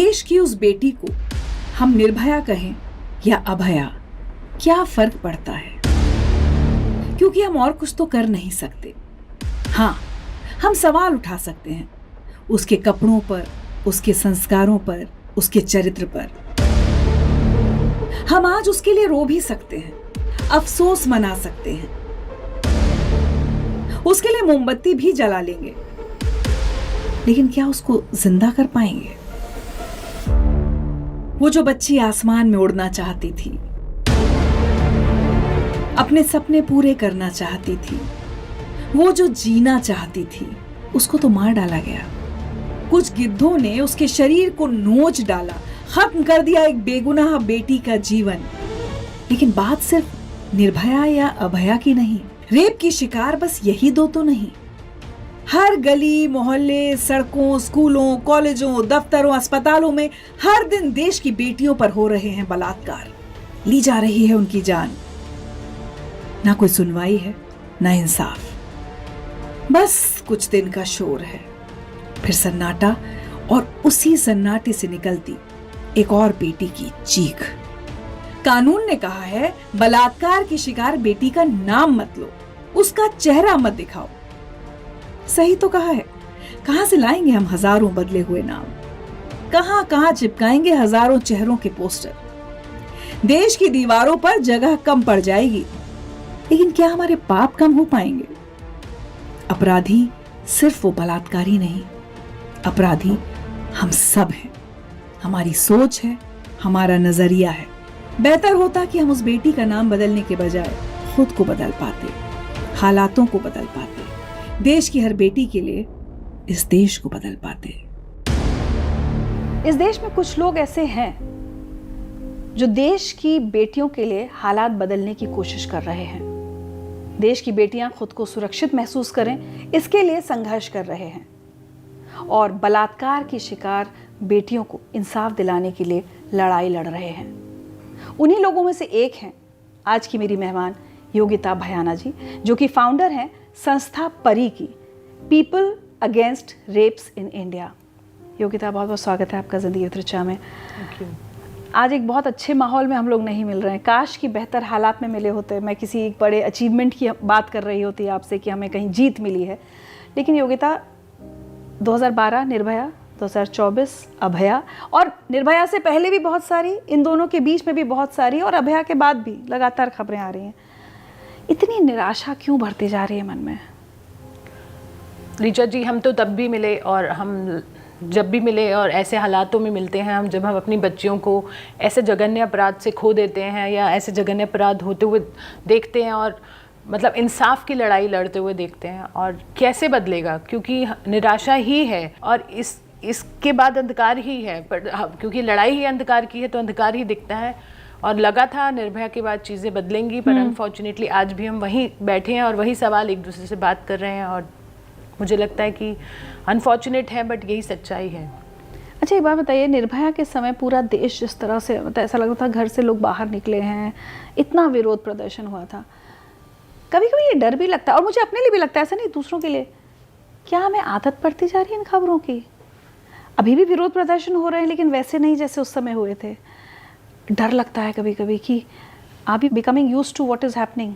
देश की उस बेटी को हम निर्भया कहें या अभया, क्या फर्क पड़ता है? क्योंकि हम और कुछ तो कर नहीं सकते। हाँ, हम सवाल उठा सकते हैं उसके कपड़ों पर, उसके संस्कारों पर, उसके चरित्र पर। हम आज उसके लिए रो भी सकते हैं, अफसोस मना सकते हैं, उसके लिए मोमबत्ती भी जला लेंगे, लेकिन क्या उसको जिंदा कर पाएंगे? वो जो बच्ची आसमान में उड़ना चाहती थी, अपने सपने पूरे करना चाहती थी, वो जो जीना चाहती थी, उसको तो मार डाला गया। कुछ गिद्धों ने उसके शरीर को नोच डाला, खत्म कर दिया एक बेगुनाह बेटी का जीवन। लेकिन बात सिर्फ निर्भया या अभया की नहीं, रेप की शिकार बस यही दो तो नहीं। हर गली मोहल्ले, सड़कों, स्कूलों, कॉलेजों, दफ्तरों, अस्पतालों में हर दिन देश की बेटियों पर हो रहे हैं बलात्कार, ली जा रही है उनकी जान। ना कोई सुनवाई है, ना इंसाफ, बस कुछ दिन का शोर है, फिर सन्नाटा, और उसी सन्नाटे से निकलती एक और बेटी की चीख। कानून ने कहा है बलात्कार की शिकार बेटी का नाम मत लो, उसका चेहरा मत दिखाओ। सही तो कहा है। कहां से लाएंगे हम हजारों बदले हुए नाम? कहां कहां चिपकाएंगे हजारों चेहरों के पोस्टर? देश की दीवारों पर जगह कम पड़ जाएगी, लेकिन क्या हमारे पाप कम हो पाएंगे? अपराधी सिर्फ वो बलात्कारी नहीं, अपराधी हम सब हैं। हमारी सोच है, हमारा नजरिया है। बेहतर होता कि हम उस बेटी का नाम बदलने के बजाय खुद को बदल पाते, हालातों को बदल पाते, देश की हर बेटी के लिए इस देश को बदल पाते। इस देश में कुछ लोग ऐसे हैं जो देश की बेटियों के लिए हालात बदलने की कोशिश कर रहे हैं। देश की बेटियां खुद को सुरक्षित महसूस करें, इसके लिए संघर्ष कर रहे हैं, और बलात्कार की शिकार बेटियों को इंसाफ दिलाने के लिए लड़ाई लड़ रहे हैं। उन्हीं लोगों में से एक हैं आज की मेरी मेहमान योगिता भयाना जी, जो कि फाउंडर हैं संस्था परी की, people against rapes in India. Yogita, बहुत बहुत स्वागत है आपका जिंदगी चर्चा में। आज एक बहुत अच्छे माहौल में हम लोग नहीं मिल रहे हैं, काश कि बेहतर हालात में मिले होते। मैं किसी एक बड़े अचीवमेंट की बात कर रही होती आपसे कि हमें कहीं जीत मिली है, लेकिन योगिता 2012 निर्भया, 2024 अभया, और निर्भया से पहले भी बहुत सारी, इन दोनों के बीच में भी बहुत सारी, और अभया के बाद भी लगातार खबरें आ रही हैं। इतनी निराशा क्यों बढ़ती जा रही है मन में? ऋचा जी, हम तो तब भी मिले, और हम जब भी मिले और ऐसे हालातों में मिलते हैं, हम जब हम अपनी बच्चियों को ऐसे जघन्य अपराध से खो देते हैं या ऐसे जघन्य अपराध होते हुए देखते हैं, और मतलब इंसाफ की लड़ाई लड़ते हुए देखते हैं। और कैसे बदलेगा, क्योंकि निराशा ही है और इसके बाद अंधकार ही है। पर क्योंकि लड़ाई ही अंधकार की है तो अंधकार ही दिखता है, और लगा था निर्भया के बाद चीज़ें बदलेंगी, पर अनफॉर्चुनेटली आज भी हम वहीं बैठे हैं और वही सवाल एक दूसरे से बात कर रहे हैं, और मुझे लगता है कि अनफॉर्चुनेट है, बट यही सच्चाई है। अच्छा, एक बात बताइए, निर्भया के समय पूरा देश जिस तरह से, मतलब ऐसा लग रहा था घर से लोग बाहर निकले हैं, इतना विरोध प्रदर्शन हुआ था, कभी कभी ये डर भी लगता है, और मुझे अपने लिए भी लगता है, ऐसा नहीं दूसरों के लिए, क्या हमें आदत पड़ती जा रही है इन खबरों की? अभी भी विरोध प्रदर्शन हो रहे हैं, लेकिन वैसे नहीं जैसे उस समय हुए थे। डर लगता है कभी कभी कि are we becoming used to what is happening?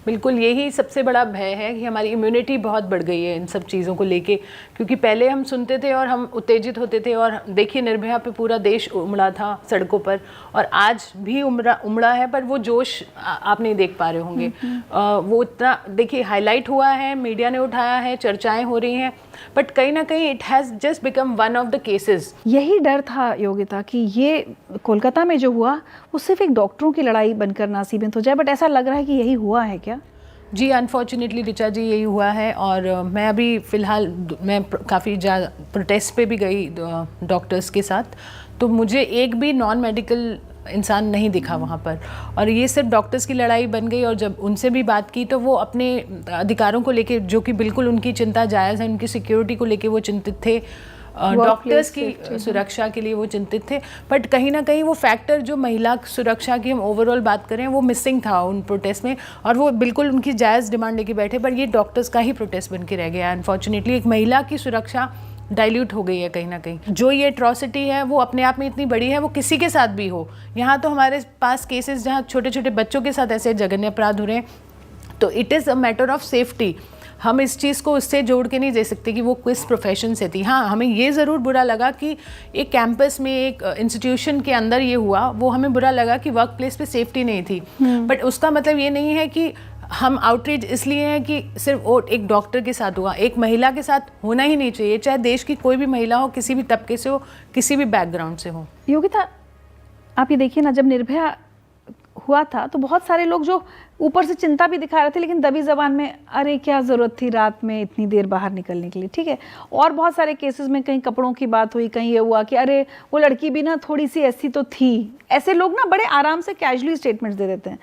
बिल्कुल, यही सबसे बड़ा भय है कि हमारी इम्यूनिटी बहुत बढ़ गई है इन सब चीज़ों को लेके, क्योंकि पहले हम सुनते थे और हम उत्तेजित होते थे, और देखिए निर्भया पे पूरा देश उमड़ा था सड़कों पर, और आज भी उमड़ा है, पर वो जोश आप नहीं देख पा रहे होंगे। वो इतना देखिए हाईलाइट हुआ है, मीडिया ने उठाया है, चर्चाएँ हो रही हैं, बट कहीं ना कहीं it has just become one of the cases. यही डर था योगिता कि ये कोलकाता में जो हुआ वो सिर्फ एक डॉक्टरों की लड़ाई बनकर ना सीमित हो जाए, बट ऐसा लग रहा है कि यही हुआ है क्या? जी, अनफॉर्चुनेटली ऋचा जी यही हुआ है, और मैं अभी फ़िलहाल मैं काफ़ी ज़्यादा प्रोटेस्ट पे भी गई डॉक्टर्स के साथ, तो मुझे एक भी नॉन मेडिकल इंसान नहीं दिखा वहाँ पर, और ये सिर्फ डॉक्टर्स की लड़ाई बन गई। और जब उनसे भी बात की तो वो अपने अधिकारों को लेके, जो कि बिल्कुल उनकी चिंता जायज़ है, उनकी सिक्योरिटी को लेके वो चिंतित थे, डॉक्टर्स की सुरक्षा के लिए वो चिंतित थे, बट कहीं ना कहीं वो फैक्टर जो महिला सुरक्षा की हम ओवरऑल बात करें वो मिसिंग था उन प्रोटेस्ट में, और वो बिल्कुल उनकी जायज़ डिमांड लेके बैठे, पर ये डॉक्टर्स का ही प्रोटेस्ट बन के रह गया। अनफॉर्चुनेटली एक महिला की सुरक्षा डाइल्यूट हो गई है कहीं ना कहीं। जो ये एट्रॉसिटी है वो अपने आप में इतनी बड़ी है, वो किसी के साथ भी हो। यहाँ तो हमारे पास केसेस जहाँ छोटे छोटे बच्चों के साथ ऐसे जघन्य अपराध हो रहे हैं, तो it is a matter of safety. हम इस चीज़ को उससे जोड़ के नहीं दे सकते कि वो किस प्रोफेशन से थी। हाँ, हमें ये ज़रूर बुरा लगा कि एक कैंपस में, एक इंस्टीट्यूशन के अंदर ये हुआ, वो हमें बुरा लगा कि वर्क प्लेस पे सेफ्टी नहीं थी। बट उसका मतलब ये नहीं है कि हम आउटरीच इसलिए हैं कि सिर्फ वो एक डॉक्टर के साथ हुआ, एक महिला के साथ होना ही नहीं चाहिए, चाहे देश की कोई भी महिला हो, किसी भी तबके से हो, किसी भी बैकग्राउंड से हो। योगिता, आप ये देखिए ना, जब निर्भया हुआ था तो बहुत सारे लोग जो ऊपर से चिंता भी दिखा रहे थे, लेकिन दबी जबान में अरे क्या ज़रूरत थी रात में इतनी देर बाहर निकलने के लिए, ठीक है। और बहुत सारे केसेस में कहीं कपड़ों की बात हुई, कहीं ये हुआ कि अरे वो लड़की भी ना थोड़ी सी ऐसी तो थी। ऐसे लोग ना बड़े आराम से कैजुअली स्टेटमेंट्स दे देते हैं।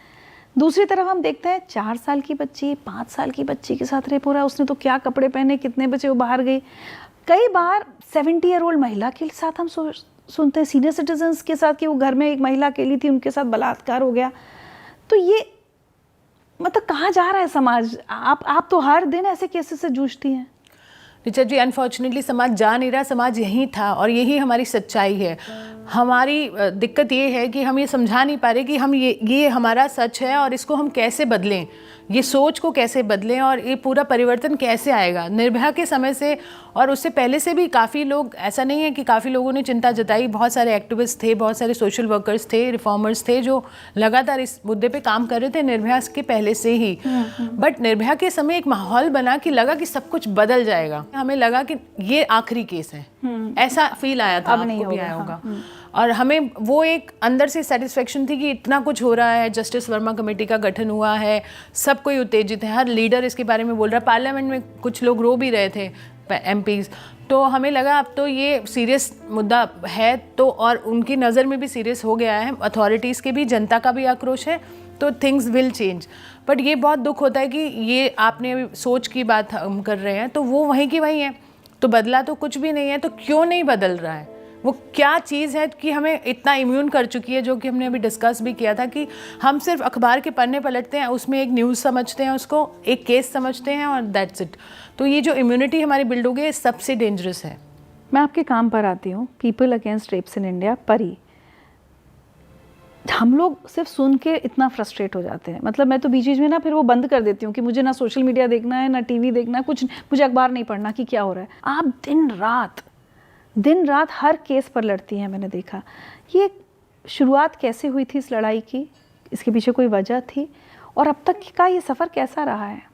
दूसरी तरफ हम देखते हैं 4 साल की बच्ची, 5 साल की बच्ची के साथ रेप हो रहा है, उसने तो क्या कपड़े पहने, कितने बजे वो बाहर गई। कई बार 70 ईयर ओल्ड महिला के साथ हम सुनते हैं, सीनियर सिटीजन्स के साथ, कि वो घर में एक महिला अकेली थी, उनके साथ बलात्कार हो गया। तो ये मतलब कहाँ जा रहा है समाज? आप तो हर दिन ऐसे केसेस से जूझती हैं। ऋचा जी, अनफॉर्चुनेटली समाज जा नहीं रहा, समाज यहीं था और यही हमारी सच्चाई है। हमारी दिक्कत ये है कि हम ये समझा नहीं पा रहे कि हम ये हमारा सच है और इसको हम कैसे बदलें, ये सोच को कैसे बदलें और ये पूरा परिवर्तन कैसे आएगा। निर्भया के समय से और उससे पहले से भी काफ़ी लोग, ऐसा नहीं है कि काफ़ी लोगों ने चिंता जताई, बहुत सारे एक्टिविस्ट थे, बहुत सारे सोशल वर्कर्स थे, रिफॉर्मर्स थे जो लगातार इस मुद्दे पे काम कर रहे थे निर्भया के पहले से ही। बट निर्भया के समय एक माहौल बना कि लगा कि सब कुछ बदल जाएगा। हमें लगा कि ये आखिरी केस है, ऐसा फील आया था, अब नहीं आपको भी होगा, आया होगा। और हमें वो एक अंदर से सेटिस्फेक्शन थी कि इतना कुछ हो रहा है, जस्टिस वर्मा कमेटी का गठन हुआ है, सब कोई उत्तेजित है, हर लीडर इसके बारे में बोल रहा है, पार्लियामेंट में कुछ लोग रो भी रहे थे, एमपीज़। तो हमें लगा अब तो ये सीरियस मुद्दा है, तो और उनकी नज़र में भी सीरियस हो गया है, अथॉरिटीज़ के भी, जनता का भी आक्रोश है, तो थिंग्स विल चेंज। बट ये बहुत दुख होता है कि ये आपने अभी सोच की बात हम कर रहे हैं, तो वो वहीं की वहीं है, तो बदला तो कुछ भी नहीं है। तो क्यों नहीं बदल रहा है? वो क्या चीज़ है कि हमें इतना इम्यून कर चुकी है, जो कि हमने अभी डिस्कस भी किया था कि हम सिर्फ अखबार के पन्ने पलटते हैं, उसमें एक न्यूज़ समझते हैं, उसको एक केस समझते हैं और दैट्स इट। तो ये जो इम्यूनिटी हमारी बिल्ड हो गई है, सबसे डेंजरस है। मैं आपके काम पर आती हूँ, people against rapes in India, Pari. हम लोग सिर्फ सुन के इतना फ्रस्ट्रेट हो जाते हैं, मतलब मैं तो बीच बीच में ना फिर वो बंद कर देती हूँ कि मुझे ना सोशल मीडिया देखना है, ना टीवी देखना है, कुछ मुझे अखबार नहीं पढ़ना कि क्या हो रहा है। आप दिन रात हर केस पर लड़ती हैं, मैंने देखा। ये शुरुआत कैसे हुई थी इस लड़ाई की? इसके पीछे कोई वजह थी? और अब तक का ये सफ़र कैसा रहा है?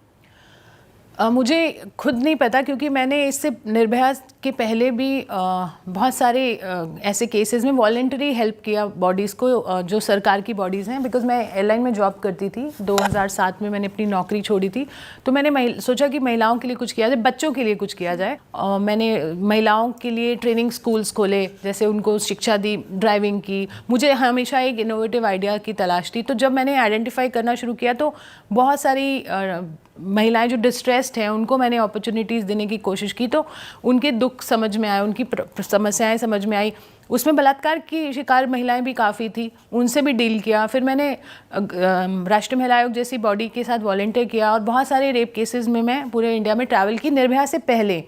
मुझे खुद नहीं पता, क्योंकि मैंने इससे निर्भया के पहले भी बहुत सारे ऐसे केसेस में वॉलेंटरी हेल्प किया बॉडीज़ को, जो सरकार की बॉडीज़ हैं। बिकॉज मैं एयरलाइन में जॉब करती थी, 2007 में मैंने अपनी नौकरी छोड़ी थी, तो मैंने सोचा कि महिलाओं के लिए कुछ किया जाए, बच्चों के लिए कुछ किया जाए। और मैंने महिलाओं के लिए ट्रेनिंग स्कूल्स खोले, जैसे उनको शिक्षा दी, ड्राइविंग की। मुझे हमेशा एक इनोवेटिव आइडिया की तलाश थी, तो जब मैंने आइडेंटिफाई करना शुरू किया तो बहुत सारी महिलाएं जो डिस्ट्रेस्ड हैं उनको मैंने अपॉर्चुनिटीज़ देने की कोशिश की, तो उनके दुख समझ में आए, उनकी समस्याएं समझ में आई। उसमें बलात्कार की शिकार महिलाएं भी काफ़ी थी, उनसे भी डील किया। फिर मैंने राष्ट्रीय महिला आयोग जैसी बॉडी के साथ वॉलंटियर किया और बहुत सारे रेप केसेस में मैं पूरे इंडिया में ट्रैवल की, निर्भया से पहले।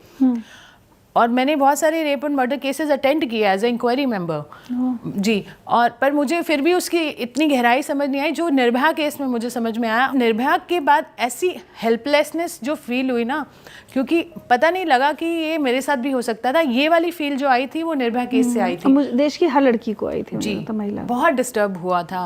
और मैंने बहुत सारे rape and murder cases attend किया एज ए इंक्वायरी मेंबर जी। और पर मुझे फिर भी उसकी इतनी गहराई समझ नहीं आई जो निर्भया केस में मुझे समझ में आया। निर्भया के बाद ऐसी हेल्पलेसनेस जो फील हुई ना, क्योंकि पता नहीं लगा कि ये मेरे साथ भी हो सकता था, ये वाली फील जो आई थी वो निर्भया केस से आई थी। देश की हर लड़की को आई थी जी, तो महिला बहुत डिस्टर्ब हुआ था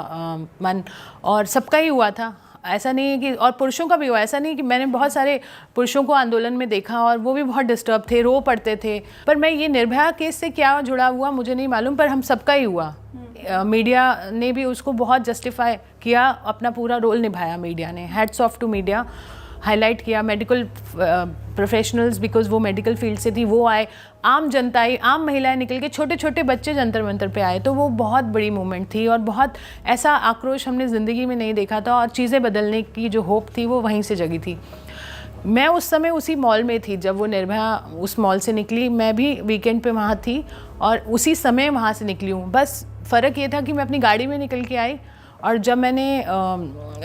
मन, और सबका ही हुआ था, ऐसा नहीं है कि, और पुरुषों का भी हुआ, ऐसा नहीं कि मैंने बहुत सारे पुरुषों को आंदोलन में देखा और वो भी बहुत डिस्टर्ब थे, रो पड़ते थे। पर मैं ये निर्भया केस से क्या जुड़ा हुआ मुझे नहीं मालूम, पर हम सबका ही हुआ। मीडिया ने भी उसको बहुत जस्टिफाई किया, अपना पूरा रोल निभाया मीडिया ने, hats off to media, highlight किया। मेडिकल प्रोफेशनल्स, बिकॉज वो मेडिकल फील्ड से थी, वो आए, आम जनता आई, आम महिलाएं निकल के, छोटे छोटे बच्चे जंतर मंतर पे आए, तो वो बहुत बड़ी मूवमेंट थी और बहुत ऐसा आक्रोश हमने ज़िंदगी में नहीं देखा था। और चीज़ें बदलने की जो होप थी वो वहीं से जगी थी। मैं उस समय उसी मॉल में थी जब वो निर्भया उस मॉल से निकली, मैं भी वीकेंड पे वहाँ थी और उसी समय वहाँ से निकली हूँ। बस फ़र्क ये था कि मैं अपनी गाड़ी में निकल के आई, और जब मैंने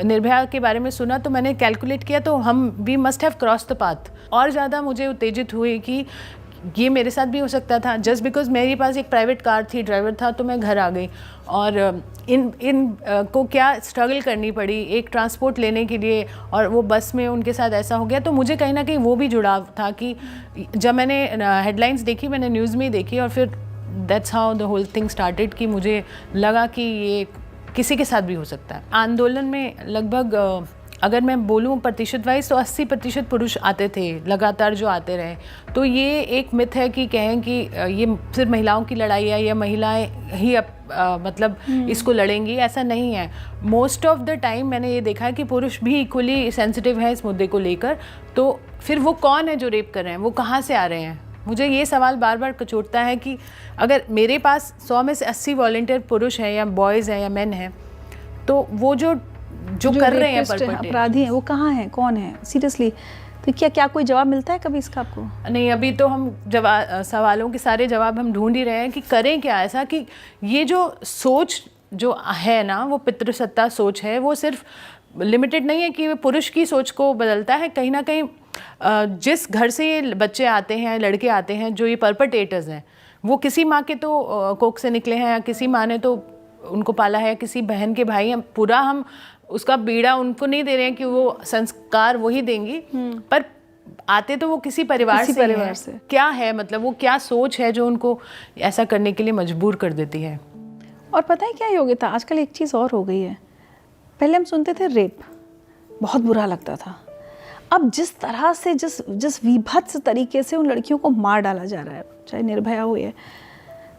निर्भया के बारे में सुना तो मैंने कैलकुलेट किया, तो we must have cross the path. और ज़्यादा मुझे उत्तेजित हुई कि ये मेरे साथ भी हो सकता था। जस्ट बिकॉज मेरे पास एक प्राइवेट कार थी, ड्राइवर था, तो मैं घर आ गई। और इन को क्या स्ट्रगल करनी पड़ी एक ट्रांसपोर्ट लेने के लिए, और वो बस में उनके साथ ऐसा हो गया। तो मुझे कहीं ना कहीं वो भी जुड़ाव था कि जब मैंने हेडलाइंस देखी, मैंने न्यूज़ में ही देखी, और फिर that's how the whole thing started कि मुझे लगा कि ये किसी के साथ भी हो सकता है। आंदोलन में लगभग अगर मैं बोलूँ प्रतिशत वाइज तो 80% पुरुष आते थे लगातार, जो आते रहे। तो ये एक मिथ है कि कहें कि ये सिर्फ महिलाओं की लड़ाई है या महिलाएं ही मतलब इसको लड़ेंगी, ऐसा नहीं है। मोस्ट ऑफ द टाइम मैंने ये देखा है कि पुरुष भी इक्वली सेंसिटिव है इस मुद्दे को लेकर। तो फिर वो कौन है जो रेप कर रहे हैं, वो कहाँ से आ रहे हैं? मुझे ये सवाल बार बार कचोटता है कि अगर मेरे पास 100 में से 80 वॉलंटियर पुरुष हैं या बॉयज़ हैं या मेन हैं, तो वो जो कर रहे हैं अपराधी हैं, वो कहाँ हैं, कौन है सीरियसली? तो क्या कोई जवाब मिलता है कभी इसका आपको? नहीं, अभी तो हम सवालों के सारे जवाब हम ढूंढ ही रहे हैं कि करें क्या ऐसा कि ये जो सोच जो है ना, वो पितृसत्ता सोच है, वो सिर्फ लिमिटेड नहीं है कि वो पुरुष की सोच को बदलता है। कहीं ना कहीं जिस घर से ये बच्चे आते हैं, लड़के आते हैं, जो ये परपटेटर्स हैं, वो किसी माँ के तो कोख से निकले हैं, या किसी माँ ने तो उनको पाला है, किसी बहन के भाई हैं। पूरा हम उसका बीड़ा उनको नहीं दे रहे हैं कि वो संस्कार वही देंगी, पर आते तो वो किसी परिवार से। क्या है मतलब, वो क्या सोच है जो उनको ऐसा करने के लिए मजबूर कर देती है? और पता है क्या योग्यता, आजकल एक चीज़ और हो गई है। पहले हम सुनते थे रेप, बहुत बुरा लगता था। अब जिस तरह से जिस विभत्स तरीके से उन लड़कियों को मार डाला जा रहा है, चाहे निर्भया हो ये,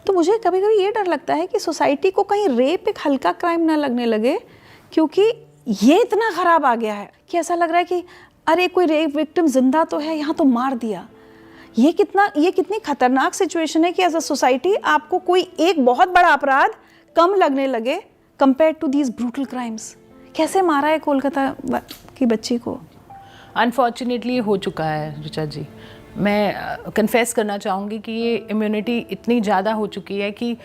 तो मुझे कभी कभी ये डर लगता है कि सोसाइटी को कहीं रेप एक हल्का क्राइम ना लगने लगे, क्योंकि ये इतना ख़राब आ गया है कि ऐसा लग रहा है कि अरे कोई रेप विक्टिम जिंदा तो है, यहाँ तो मार दिया। ये कितनी खतरनाक सिचुएशन है कि एज अ सोसाइटी आपको कोई एक बहुत बड़ा अपराध कम लगने लगे compare to these brutal crimes. कैसे मारा है कोलकाता की बच्ची को? अनफॉर्चुनेटली हो चुका है ऋचा जी। मैं कन्फेस करना चाहूँगी कि ये इम्यूनिटी इतनी ज़्यादा हो चुकी है कि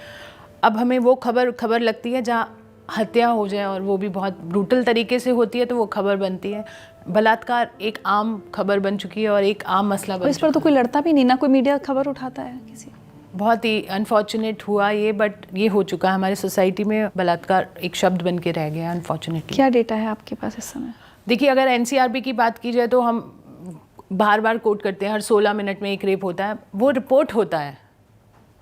अब हमें वो खबर लगती है जहाँ हत्या हो जाए, और वो भी बहुत ब्रूटल तरीके से होती है, तो वो खबर बनती है। बलात्कार एक आम खबर बन चुकी है और एक आम मसला बन इस पर तो कोई लड़ता भी नहीं, ना कोई मीडिया खबर उठाता है किसी। बहुत ही अनफॉर्चुनेट हुआ ये, बट ये हो चुका है हमारी सोसाइटी में। बलात्कार एक शब्द बन के रह गया अनफॉर्चुनेटली। क्या डेटा है आपके पास इस समय? देखिए, अगर एनसीआरबी की बात की जाए तो हम बार कोट करते हैं, हर 16 मिनट में एक रेप होता है, वो रिपोर्ट होता है।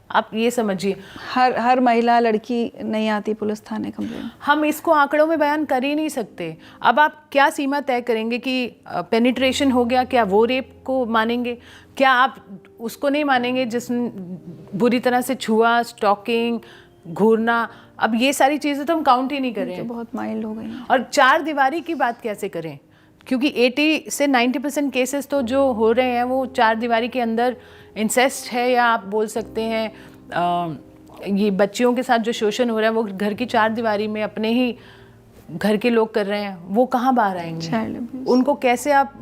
आप ये समझिए, हर महिला लड़की नहीं आती पुलिस थाने कंप्लेन। हम इसको आंकड़ों में बयान कर ही नहीं सकते। अब आप क्या सीमा तय करेंगे कि पेनिट्रेशन हो गया, क्या वो रेप को मानेंगे? क्या आप उसको नहीं मानेंगे जिसने बुरी तरह से छुआ, स्टॉकिंग, घूरना? अब ये सारी चीज़ें तो हम काउंट ही नहीं करें, तो बहुत माइल्ड हो गई हैं। और 4 दीवारी की बात कैसे करें? क्योंकि 80 से 90% केसेस तो जो हो रहे हैं वो 4 दीवारी के अंदर इंसेस्ट है, या आप बोल सकते हैं ये बच्चियों के साथ जो शोषण हो रहा है वो घर की 4 दीवारी में अपने ही घर के लोग कर रहे हैं। वो कहाँ बाहर आएंगे? उनको कैसे आप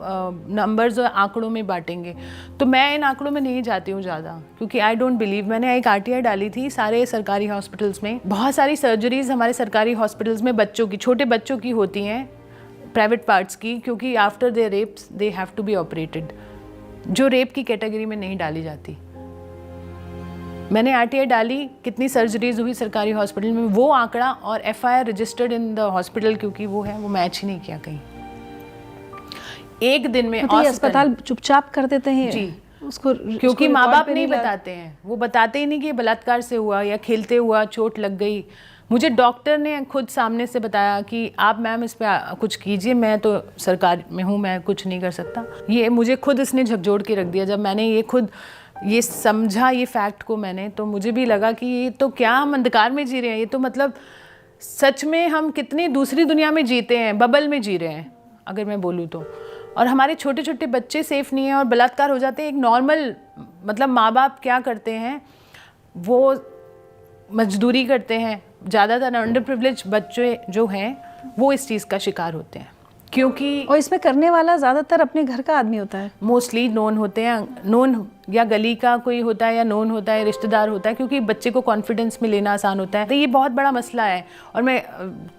नंबर्स और आंकड़ों में बांटेंगे? तो मैं इन आंकड़ों में नहीं जाती हूँ ज़्यादा, क्योंकि आई डोंट बिलीव। मैंने एक RTI डाली थी सारे सरकारी हॉस्पिटल्स में। बहुत सारी सर्जरीज हमारे सरकारी हॉस्पिटल्स में बच्चों की, छोटे बच्चों की होती हैं, प्राइवेट पार्ट्स की, क्योंकि after they rapes they have to be operated, जो रेप की कैटेगरी में नहीं डाली जाती। मैंने RTI डाली कितनी सर्जरीज हुई सरकारी हॉस्पिटल में, वो आंकड़ा और FIR registered in the hospital, क्योंकि वो है, वो मैच ही नहीं किया कहीं। एक दिन में अस्पताल चुपचाप कर देते हैं जी उसको, क्योंकि माँ बाप नहीं बताते हैं। वो बताते ही नहीं कि बलात्कार से हुआ या खेलते हुआ चोट लग गई। मुझे डॉक्टर ने खुद सामने से बताया कि आप मैम इस पर कुछ कीजिए, मैं तो सरकार में हूँ, मैं कुछ नहीं कर सकता। ये मुझे खुद इसने झकझोर के रख दिया। जब मैंने ये खुद ये समझा ये फैक्ट को मैंने, तो मुझे भी लगा कि ये तो क्या हम अंधकार में जी रहे हैं। ये तो मतलब सच में हम कितनी दूसरी दुनिया में जीते हैं, बबल में जी रहे हैं अगर मैं बोलूँ तो। और हमारे छोटे छोटे बच्चे सेफ नहीं हैं और बलात्कार हो जाते हैं। एक नॉर्मल मतलब माँ बाप क्या करते हैं, वो मजदूरी करते हैं। ज़्यादातर अंडर प्रिविलेज बच्चे जो हैं वो इस चीज़ का शिकार होते हैं, क्योंकि और इसमें करने वाला ज़्यादातर अपने घर का आदमी होता है। मोस्टली नोन होते हैं, नोन या गली का कोई होता है, या नोन होता है, रिश्तेदार होता है, क्योंकि बच्चे को कॉन्फिडेंस में लेना आसान होता है। तो ये बहुत बड़ा मसला है और मैं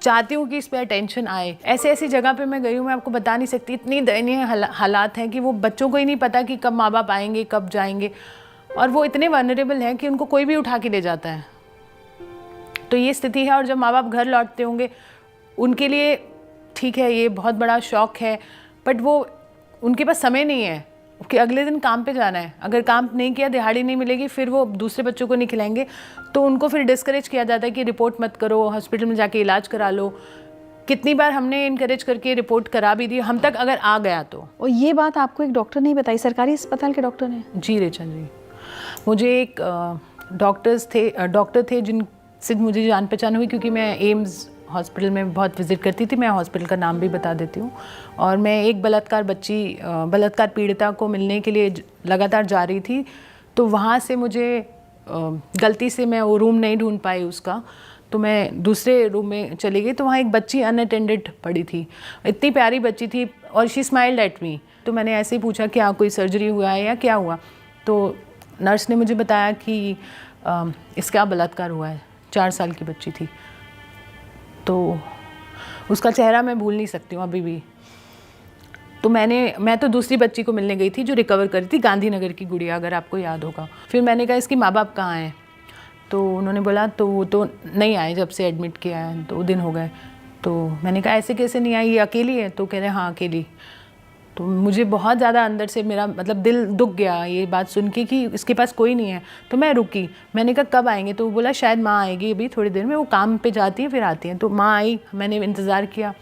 चाहती हूँ कि इस पर अटेंशन आए। ऐसी ऐसी जगह पे मैं गई हूँ, मैं आपको बता नहीं सकती, इतनी दयनीय हालात हैं कि वो बच्चों को ही नहीं पता कि कब माँ बाप आएंगे, कब जाएंगे। और वो इतने वनरेबल हैं कि उनको कोई भी उठा के ले जाता है। तो ये स्थिति है। और जब माँ बाप घर लौटते होंगे उनके लिए ठीक है, ये बहुत बड़ा शौक है, बट वो उनके पास समय नहीं है कि अगले दिन काम पे जाना है। अगर काम नहीं किया, दिहाड़ी नहीं मिलेगी, फिर वो दूसरे बच्चों को नहीं खिलाएंगे, तो उनको फिर डिस्करेज किया जाता है कि रिपोर्ट मत करो, हॉस्पिटल में जाके इलाज करा लो। कितनी बार हमने इनकरेज करके रिपोर्ट करा भी दी, हम तक अगर आ गया तो। और ये बात आपको एक डॉक्टर ने बताई, सरकारी अस्पताल के डॉक्टर ने? जी रेचल जी, मुझे एक डॉक्टर थे जिनसे मुझे जान पहचान हुई, क्योंकि मैं एम्स हॉस्पिटल में बहुत विज़िट करती थी। मैं हॉस्पिटल का नाम भी बता देती हूँ। और मैं एक बलात्कार पीड़िता को मिलने के लिए लगातार जा रही थी, तो वहाँ से मुझे गलती से मैं वो रूम नहीं ढूंढ पाई उसका, तो मैं दूसरे रूम में चली गई, तो वहाँ एक बच्ची अनअटेंडेड पड़ी थी। इतनी प्यारी बच्ची थी और शी स्माइल्ड एट मी। तो मैंने ऐसे ही पूछा क्या कोई सर्जरी हुआ है या क्या हुआ, तो नर्स ने मुझे बताया कि इसका बलात्कार हुआ है। 4 साल की बच्ची थी। तो उसका चेहरा मैं भूल नहीं सकती हूँ अभी भी। तो मैं तो दूसरी बच्ची को मिलने गई थी जो रिकवर करी थी, गांधीनगर की गुड़िया, अगर आपको याद होगा। फिर मैंने कहा इसकी माँ बाप कहाँ हैं, तो उन्होंने बोला तो वो तो नहीं आए जब से एडमिट किया है, 2 दिन हो गए। तो मैंने कहा ऐसे कैसे नहीं आई, ये अकेली है? तो कह रहे हाँ अकेली। तो मुझे बहुत ज़्यादा अंदर से मेरा मतलब दिल दुख गया ये बात सुन के कि इसके पास कोई नहीं है। तो मैं रुकी, मैंने कहा कब आएंगे? तो बोला शायद माँ आएगी अभी थोड़ी देर में, वो काम पे जाती हैं फिर आती हैं। तो माँ आई, मैंने इंतज़ार किया।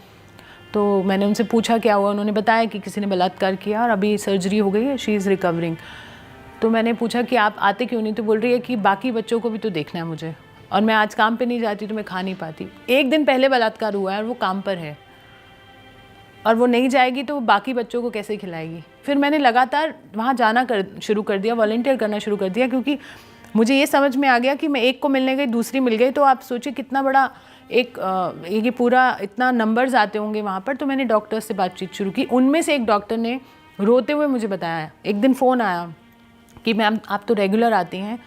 तो मैंने उनसे पूछा क्या हुआ, उन्होंने बताया कि किसी ने बलात्कार किया और अभी सर्जरी हो गई है, शी इज़ रिकवरिंग। तो मैंने पूछा कि आप आते क्यों नहीं? तो बोल रही है कि बाकी बच्चों को भी तो देखना है मुझे, और मैं आज काम पे नहीं जाती तो मैं खा नहीं पाती। 1 दिन पहले बलात्कार हुआ है और वो काम पर है, और वो नहीं जाएगी तो बाकी बच्चों को कैसे खिलाएगी? फिर मैंने लगातार वहाँ जाना शुरू कर दिया, वॉलंटियर करना शुरू कर दिया, क्योंकि मुझे ये समझ में आ गया कि मैं एक को मिलने गई, दूसरी मिल गई, तो आप सोचिए कितना बड़ा ये पूरा इतना नंबर्स आते होंगे वहाँ पर। तो मैंने डॉक्टर से बातचीत शुरू की। उनमें से एक डॉक्टर ने रोते हुए मुझे बताया, एक दिन फ़ोन आया कि मैम आप तो रेगुलर आती हैं,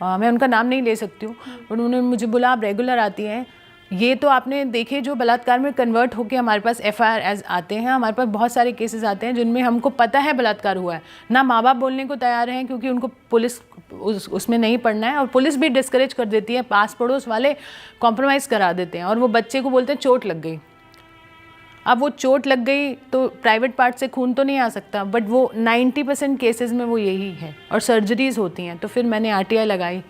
मैं उनका नाम नहीं ले सकती हूँ, पर उन्होंने मुझे बोला आप रेगुलर आती हैं, ये तो आपने देखे जो बलात्कार में कन्वर्ट होकर हमारे पास FIR एज आते हैं, हमारे पास बहुत सारे केसेस आते हैं जिनमें हमको पता है बलात्कार हुआ है, ना माँ बाप बोलने को तैयार हैं क्योंकि उनको पुलिस उसमें नहीं पड़ना है, और पुलिस भी डिस्करेज कर देती है, पास पड़ोस वाले कॉम्प्रोमाइज़ करा देते हैं, और वो बच्चे को बोलते हैं चोट लग गई। अब वो चोट लग गई तो प्राइवेट पार्ट से खून तो नहीं आ सकता, बट वो 90% केसेस में वो यही है, और सर्जरीज़ होती हैं। तो फिर मैंने RTI लगाई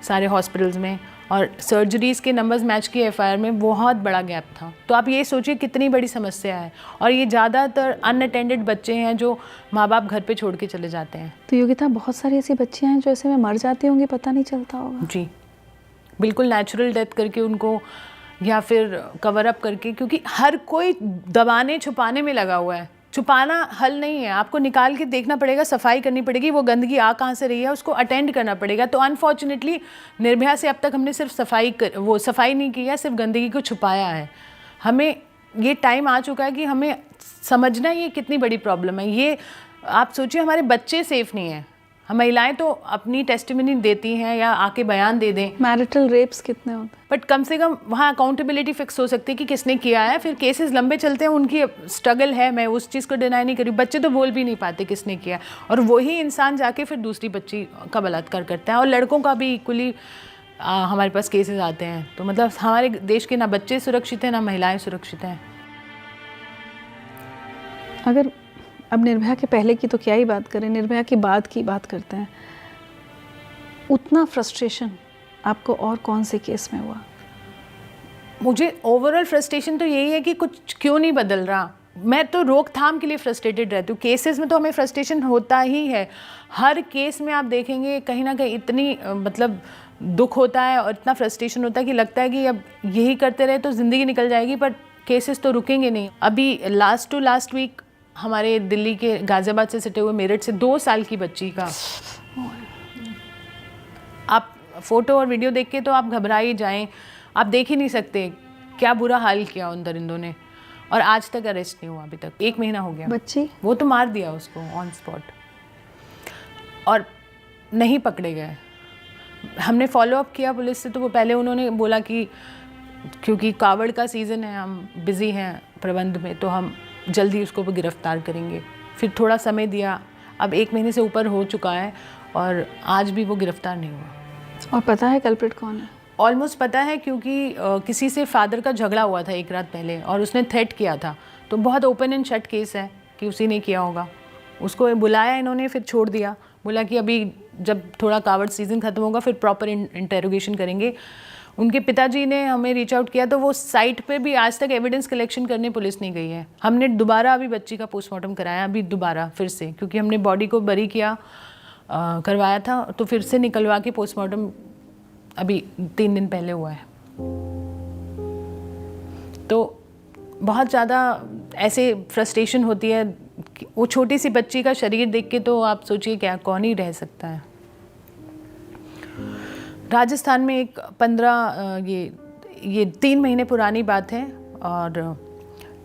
सारे हॉस्पिटल्स में, और सर्जरीज़ के नंबर्स मैच किए FIR में, बहुत बड़ा गैप था। तो आप ये सोचिए कितनी बड़ी समस्या है, और ये ज़्यादातर अनअटेंडेड बच्चे हैं जो माँ बाप घर पे छोड़ के चले जाते हैं। तो योगिता, बहुत सारी ऐसी बच्चियाँ हैं जो ऐसे में मर जाती होंगी, पता नहीं चलता होगा। जी बिल्कुल, नेचुरल डेथ करके उनको, या फिर कवर अप करके, क्योंकि हर कोई दबाने छुपाने में लगा हुआ है। छुपाना हल नहीं है, आपको निकाल के देखना पड़ेगा, सफाई करनी पड़ेगी, वो गंदगी आ कहाँ से रही है उसको अटेंड करना पड़ेगा। तो अनफॉर्चुनेटली निर्भया से अब तक हमने सिर्फ सफाई नहीं की है, सिर्फ गंदगी को छुपाया है। हमें ये टाइम आ चुका है कि हमें समझना ये कितनी बड़ी प्रॉब्लम है। ये आप सोचिए, हमारे बच्चे सेफ नहीं हैं, हम महिलाएं तो अपनी टेस्टिमनी देती हैं या आके बयान दे दें। मैरिटल रेप्स कितने होते हैं? बट कम से कम वहाँ अकाउंटेबिलिटी फिक्स हो सकती है कि किसने किया है। फिर केसेस लंबे चलते हैं, उनकी स्ट्रगल है, मैं उस चीज़ को डिनाई नहीं करी। बच्चे तो बोल भी नहीं पाते किसने किया, और वही इंसान जाके फिर दूसरी बच्ची का बलात्कार करता है। और लड़कों का भी इक्वली हमारे पास केसेस आते हैं। तो मतलब हमारे देश के ना बच्चे सुरक्षित हैं, ना महिलाएँ सुरक्षित हैं। अगर अब निर्भया के पहले की तो क्या ही बात करें, निर्भया के बाद की बात करते हैं, उतना फ्रस्ट्रेशन आपको और कौन से केस में हुआ? मुझे ओवरऑल फ्रस्ट्रेशन तो यही है कि कुछ क्यों नहीं बदल रहा। मैं तो रोकथाम के लिए फ्रस्ट्रेटेड रहती हूँ। केसेस में तो हमें फ्रस्ट्रेशन होता ही है, हर केस में आप देखेंगे कहीं ना कहीं इतनी मतलब दुख होता है और इतना फ्रस्ट्रेशन होता है कि लगता है कि अब यही करते रहे तो ज़िंदगी निकल जाएगी, पर केसेस तो रुकेंगे नहीं। अभी लास्ट वीक हमारे दिल्ली के गाज़ियाबाद से सटे हुए मेरठ से 2 साल की बच्ची का, आप फ़ोटो और वीडियो देख के तो आप घबरा ही जाएं, आप देख ही नहीं सकते क्या बुरा हाल किया उन दरिंदों ने। और आज तक अरेस्ट नहीं हुआ, अभी तक 1 महीना हो गया। बच्ची वो तो मार दिया उसको ऑन स्पॉट, और नहीं पकड़े गए। हमने फॉलोअप किया पुलिस से, तो वो पहले उन्होंने बोला कि क्योंकि कावड़ का सीज़न है, हम बिज़ी हैं प्रबंध में, तो हम जल्दी उसको गिरफ्तार करेंगे। फिर थोड़ा समय दिया, अब 1 महीने से ऊपर हो चुका है और आज भी वो गिरफ्तार नहीं हुआ। और पता है कल्प्रिट कौन है? ऑलमोस्ट पता है, क्योंकि किसी से फादर का झगड़ा हुआ था एक रात पहले और उसने थ्रेट किया था, तो बहुत ओपन एंड शट केस है कि उसी ने किया होगा। उसको बुलाया इन्होंने, फिर छोड़ दिया, बोला कि अभी जब थोड़ा कावड़ सीज़न ख़त्म होगा फिर प्रॉपर इंटेरोगेशन करेंगे। उनके पिताजी ने हमें रीच आउट किया, तो वो साइट पे भी आज तक एविडेंस कलेक्शन करने पुलिस नहीं गई है। हमने दोबारा अभी बच्ची का पोस्टमार्टम कराया, अभी दोबारा फिर से, क्योंकि हमने बॉडी को बरी किया करवाया था, तो फिर से निकलवा के पोस्टमार्टम अभी 3 दिन पहले हुआ है। तो बहुत ज़्यादा ऐसे फ्रस्ट्रेशन होती है। वो छोटी सी बच्ची का शरीर देख के तो आप सोचिए क्या, कौन ही रह सकता है। राजस्थान में एक 3 महीने पुरानी बात है, और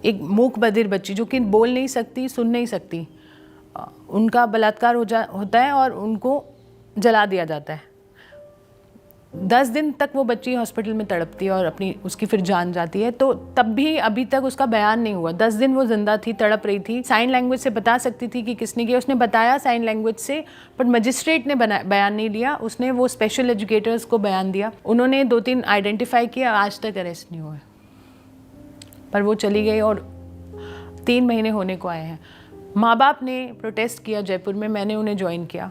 एक मूक बधिर बच्ची जो कि बोल नहीं सकती, सुन नहीं सकती, उनका बलात्कार होता है और उनको जला दिया जाता है। 10 दिन तक वो बच्ची हॉस्पिटल में तड़पती है और उसकी फिर जान जाती है। तो तब भी अभी तक उसका बयान नहीं हुआ। 10 दिन वो जिंदा थी, तड़प रही थी, साइन लैंग्वेज से बता सकती थी कि किसने किया। उसने बताया साइन लैंग्वेज से, पर मजिस्ट्रेट ने बयान नहीं लिया। उसने वो स्पेशल एजुकेटर्स को बयान दिया, उन्होंने 2-3 आइडेंटिफाई किया, आज तक अरेस्ट नहीं हुआ है। पर वो चली गई और 3 महीने होने को आए हैं। माँ बाप ने प्रोटेस्ट किया जयपुर में, मैंने उन्हें ज्वाइन किया।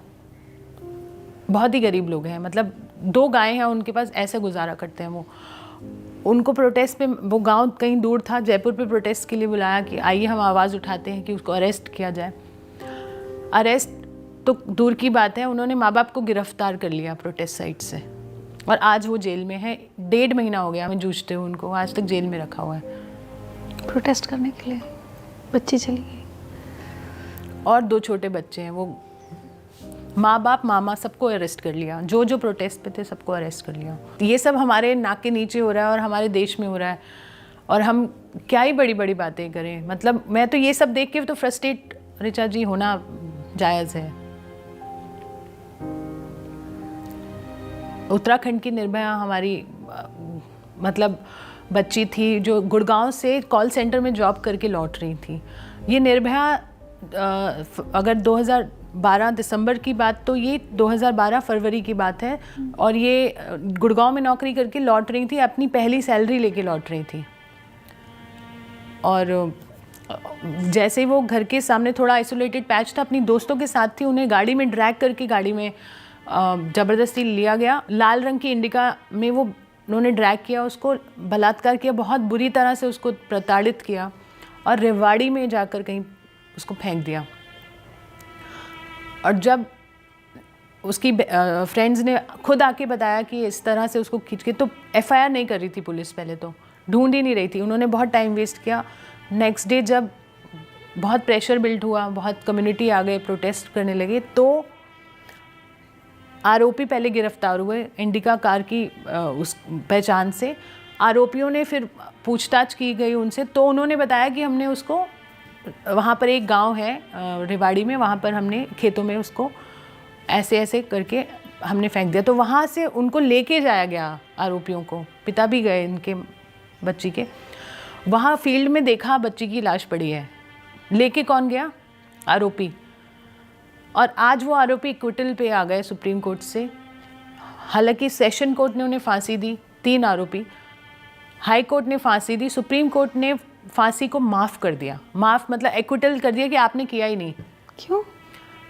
बहुत ही गरीब लोग हैं, मतलब 2 गायें हैं उनके पास, ऐसे गुजारा करते हैं वो। उनको प्रोटेस्ट पे, वो गांव कहीं दूर था, जयपुर पे प्रोटेस्ट के लिए बुलाया कि आइए हम आवाज़ उठाते हैं कि उसको अरेस्ट किया जाए। अरेस्ट तो दूर की बात है, उन्होंने माँ बाप को गिरफ्तार कर लिया प्रोटेस्ट साइट से, और आज वो जेल में है। 1.5 महीना हो गया हमें जूझते हुए, उनको आज तक जेल में रखा हुआ है। प्रोटेस्ट करने के लिए बच्ची चली गई और 2 छोटे बच्चे हैं। वो माँ बाप मामा सबको अरेस्ट कर लिया, जो प्रोटेस्ट पे थे सबको अरेस्ट कर लिया। ये सब हमारे नाक के नीचे हो रहा है और हमारे देश में हो रहा है, और हम क्या ही बड़ी बड़ी बातें करें। मतलब मैं तो ये सब देख के तो फ्रस्ट्रेट, ऋचा जी, होना जायज़ है। उत्तराखंड की निर्भया हमारी मतलब बच्ची थी जो गुड़गांव से कॉल सेंटर में जॉब करके लौट रही थी। ये निर्भया अगर 2012 दिसंबर की बात, तो ये 2012 फरवरी की बात है, और ये गुड़गांव में नौकरी करके लौट रही थी, अपनी पहली सैलरी लेके लौट रही थी। और जैसे वो घर के सामने थोड़ा आइसोलेटेड पैच था, अपनी दोस्तों के साथ थी, उन्हें गाड़ी में ड्रैग करके गाड़ी में ज़बरदस्ती लिया गया। लाल रंग की इंडिका में वो उन्होंने ड्रैग किया, उसको बलात्कार किया, बहुत बुरी तरह से उसको प्रताड़ित किया, और रेवाड़ी में जाकर कहीं उसको फेंक दिया। और जब उसकी फ्रेंड्स ने खुद आके बताया कि इस तरह से उसको खींच के, तो एफआईआर नहीं कर रही थी पुलिस, पहले तो ढूंढ ही नहीं रही थी। उन्होंने बहुत टाइम वेस्ट किया। नेक्स्ट डे जब बहुत प्रेशर बिल्ड हुआ, बहुत कम्युनिटी आ गए, प्रोटेस्ट करने लगे, तो आरोपी पहले गिरफ्तार हुए इंडिका कार की उस पहचान से। आरोपियों ने फिर पूछताछ की गई उनसे, तो उन्होंने बताया कि हमने उसको, वहाँ पर एक गांव है रेवाड़ी में, वहाँ पर हमने खेतों में उसको ऐसे ऐसे करके हमने फेंक दिया। तो वहाँ से उनको लेके जाया गया आरोपियों को, पिता भी गए इनके बच्ची के। वहाँ फील्ड में देखा बच्ची की लाश पड़ी है, लेके कौन गया? आरोपी। और आज वो आरोपी एक्विटल पे आ गए सुप्रीम कोर्ट से। हालांकि सेशन कोर्ट ने उन्हें फांसी दी, 3 आरोपी, हाई कोर्ट ने फांसी दी, सुप्रीम कोर्ट ने फांसी को माफ़ कर दिया। माफ़ मतलब एक्विटल कर दिया कि आपने किया ही नहीं। क्यों?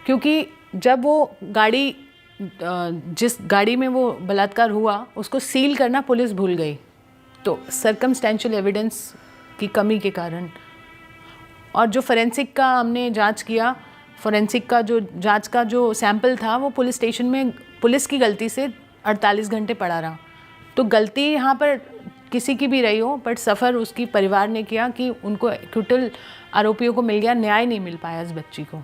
क्योंकि जब वो गाड़ी, जिस गाड़ी में वो बलात्कार हुआ, उसको सील करना पुलिस भूल गई, तो सर्कमस्टेंशियल एविडेंस की कमी के कारण। और जो फोरेंसिक का हमने जांच किया, फोरेंसिक का जो जांच का जो सैंपल था, वो पुलिस स्टेशन में पुलिस की गलती से 48 घंटे पड़ा रहा। तो गलती यहाँ पर किसी की भी रही हो, बट सफ़र उसकी परिवार ने किया कि उनको एक्विटल आरोपियों को मिल गया, न्याय नहीं मिल पाया इस बच्ची को।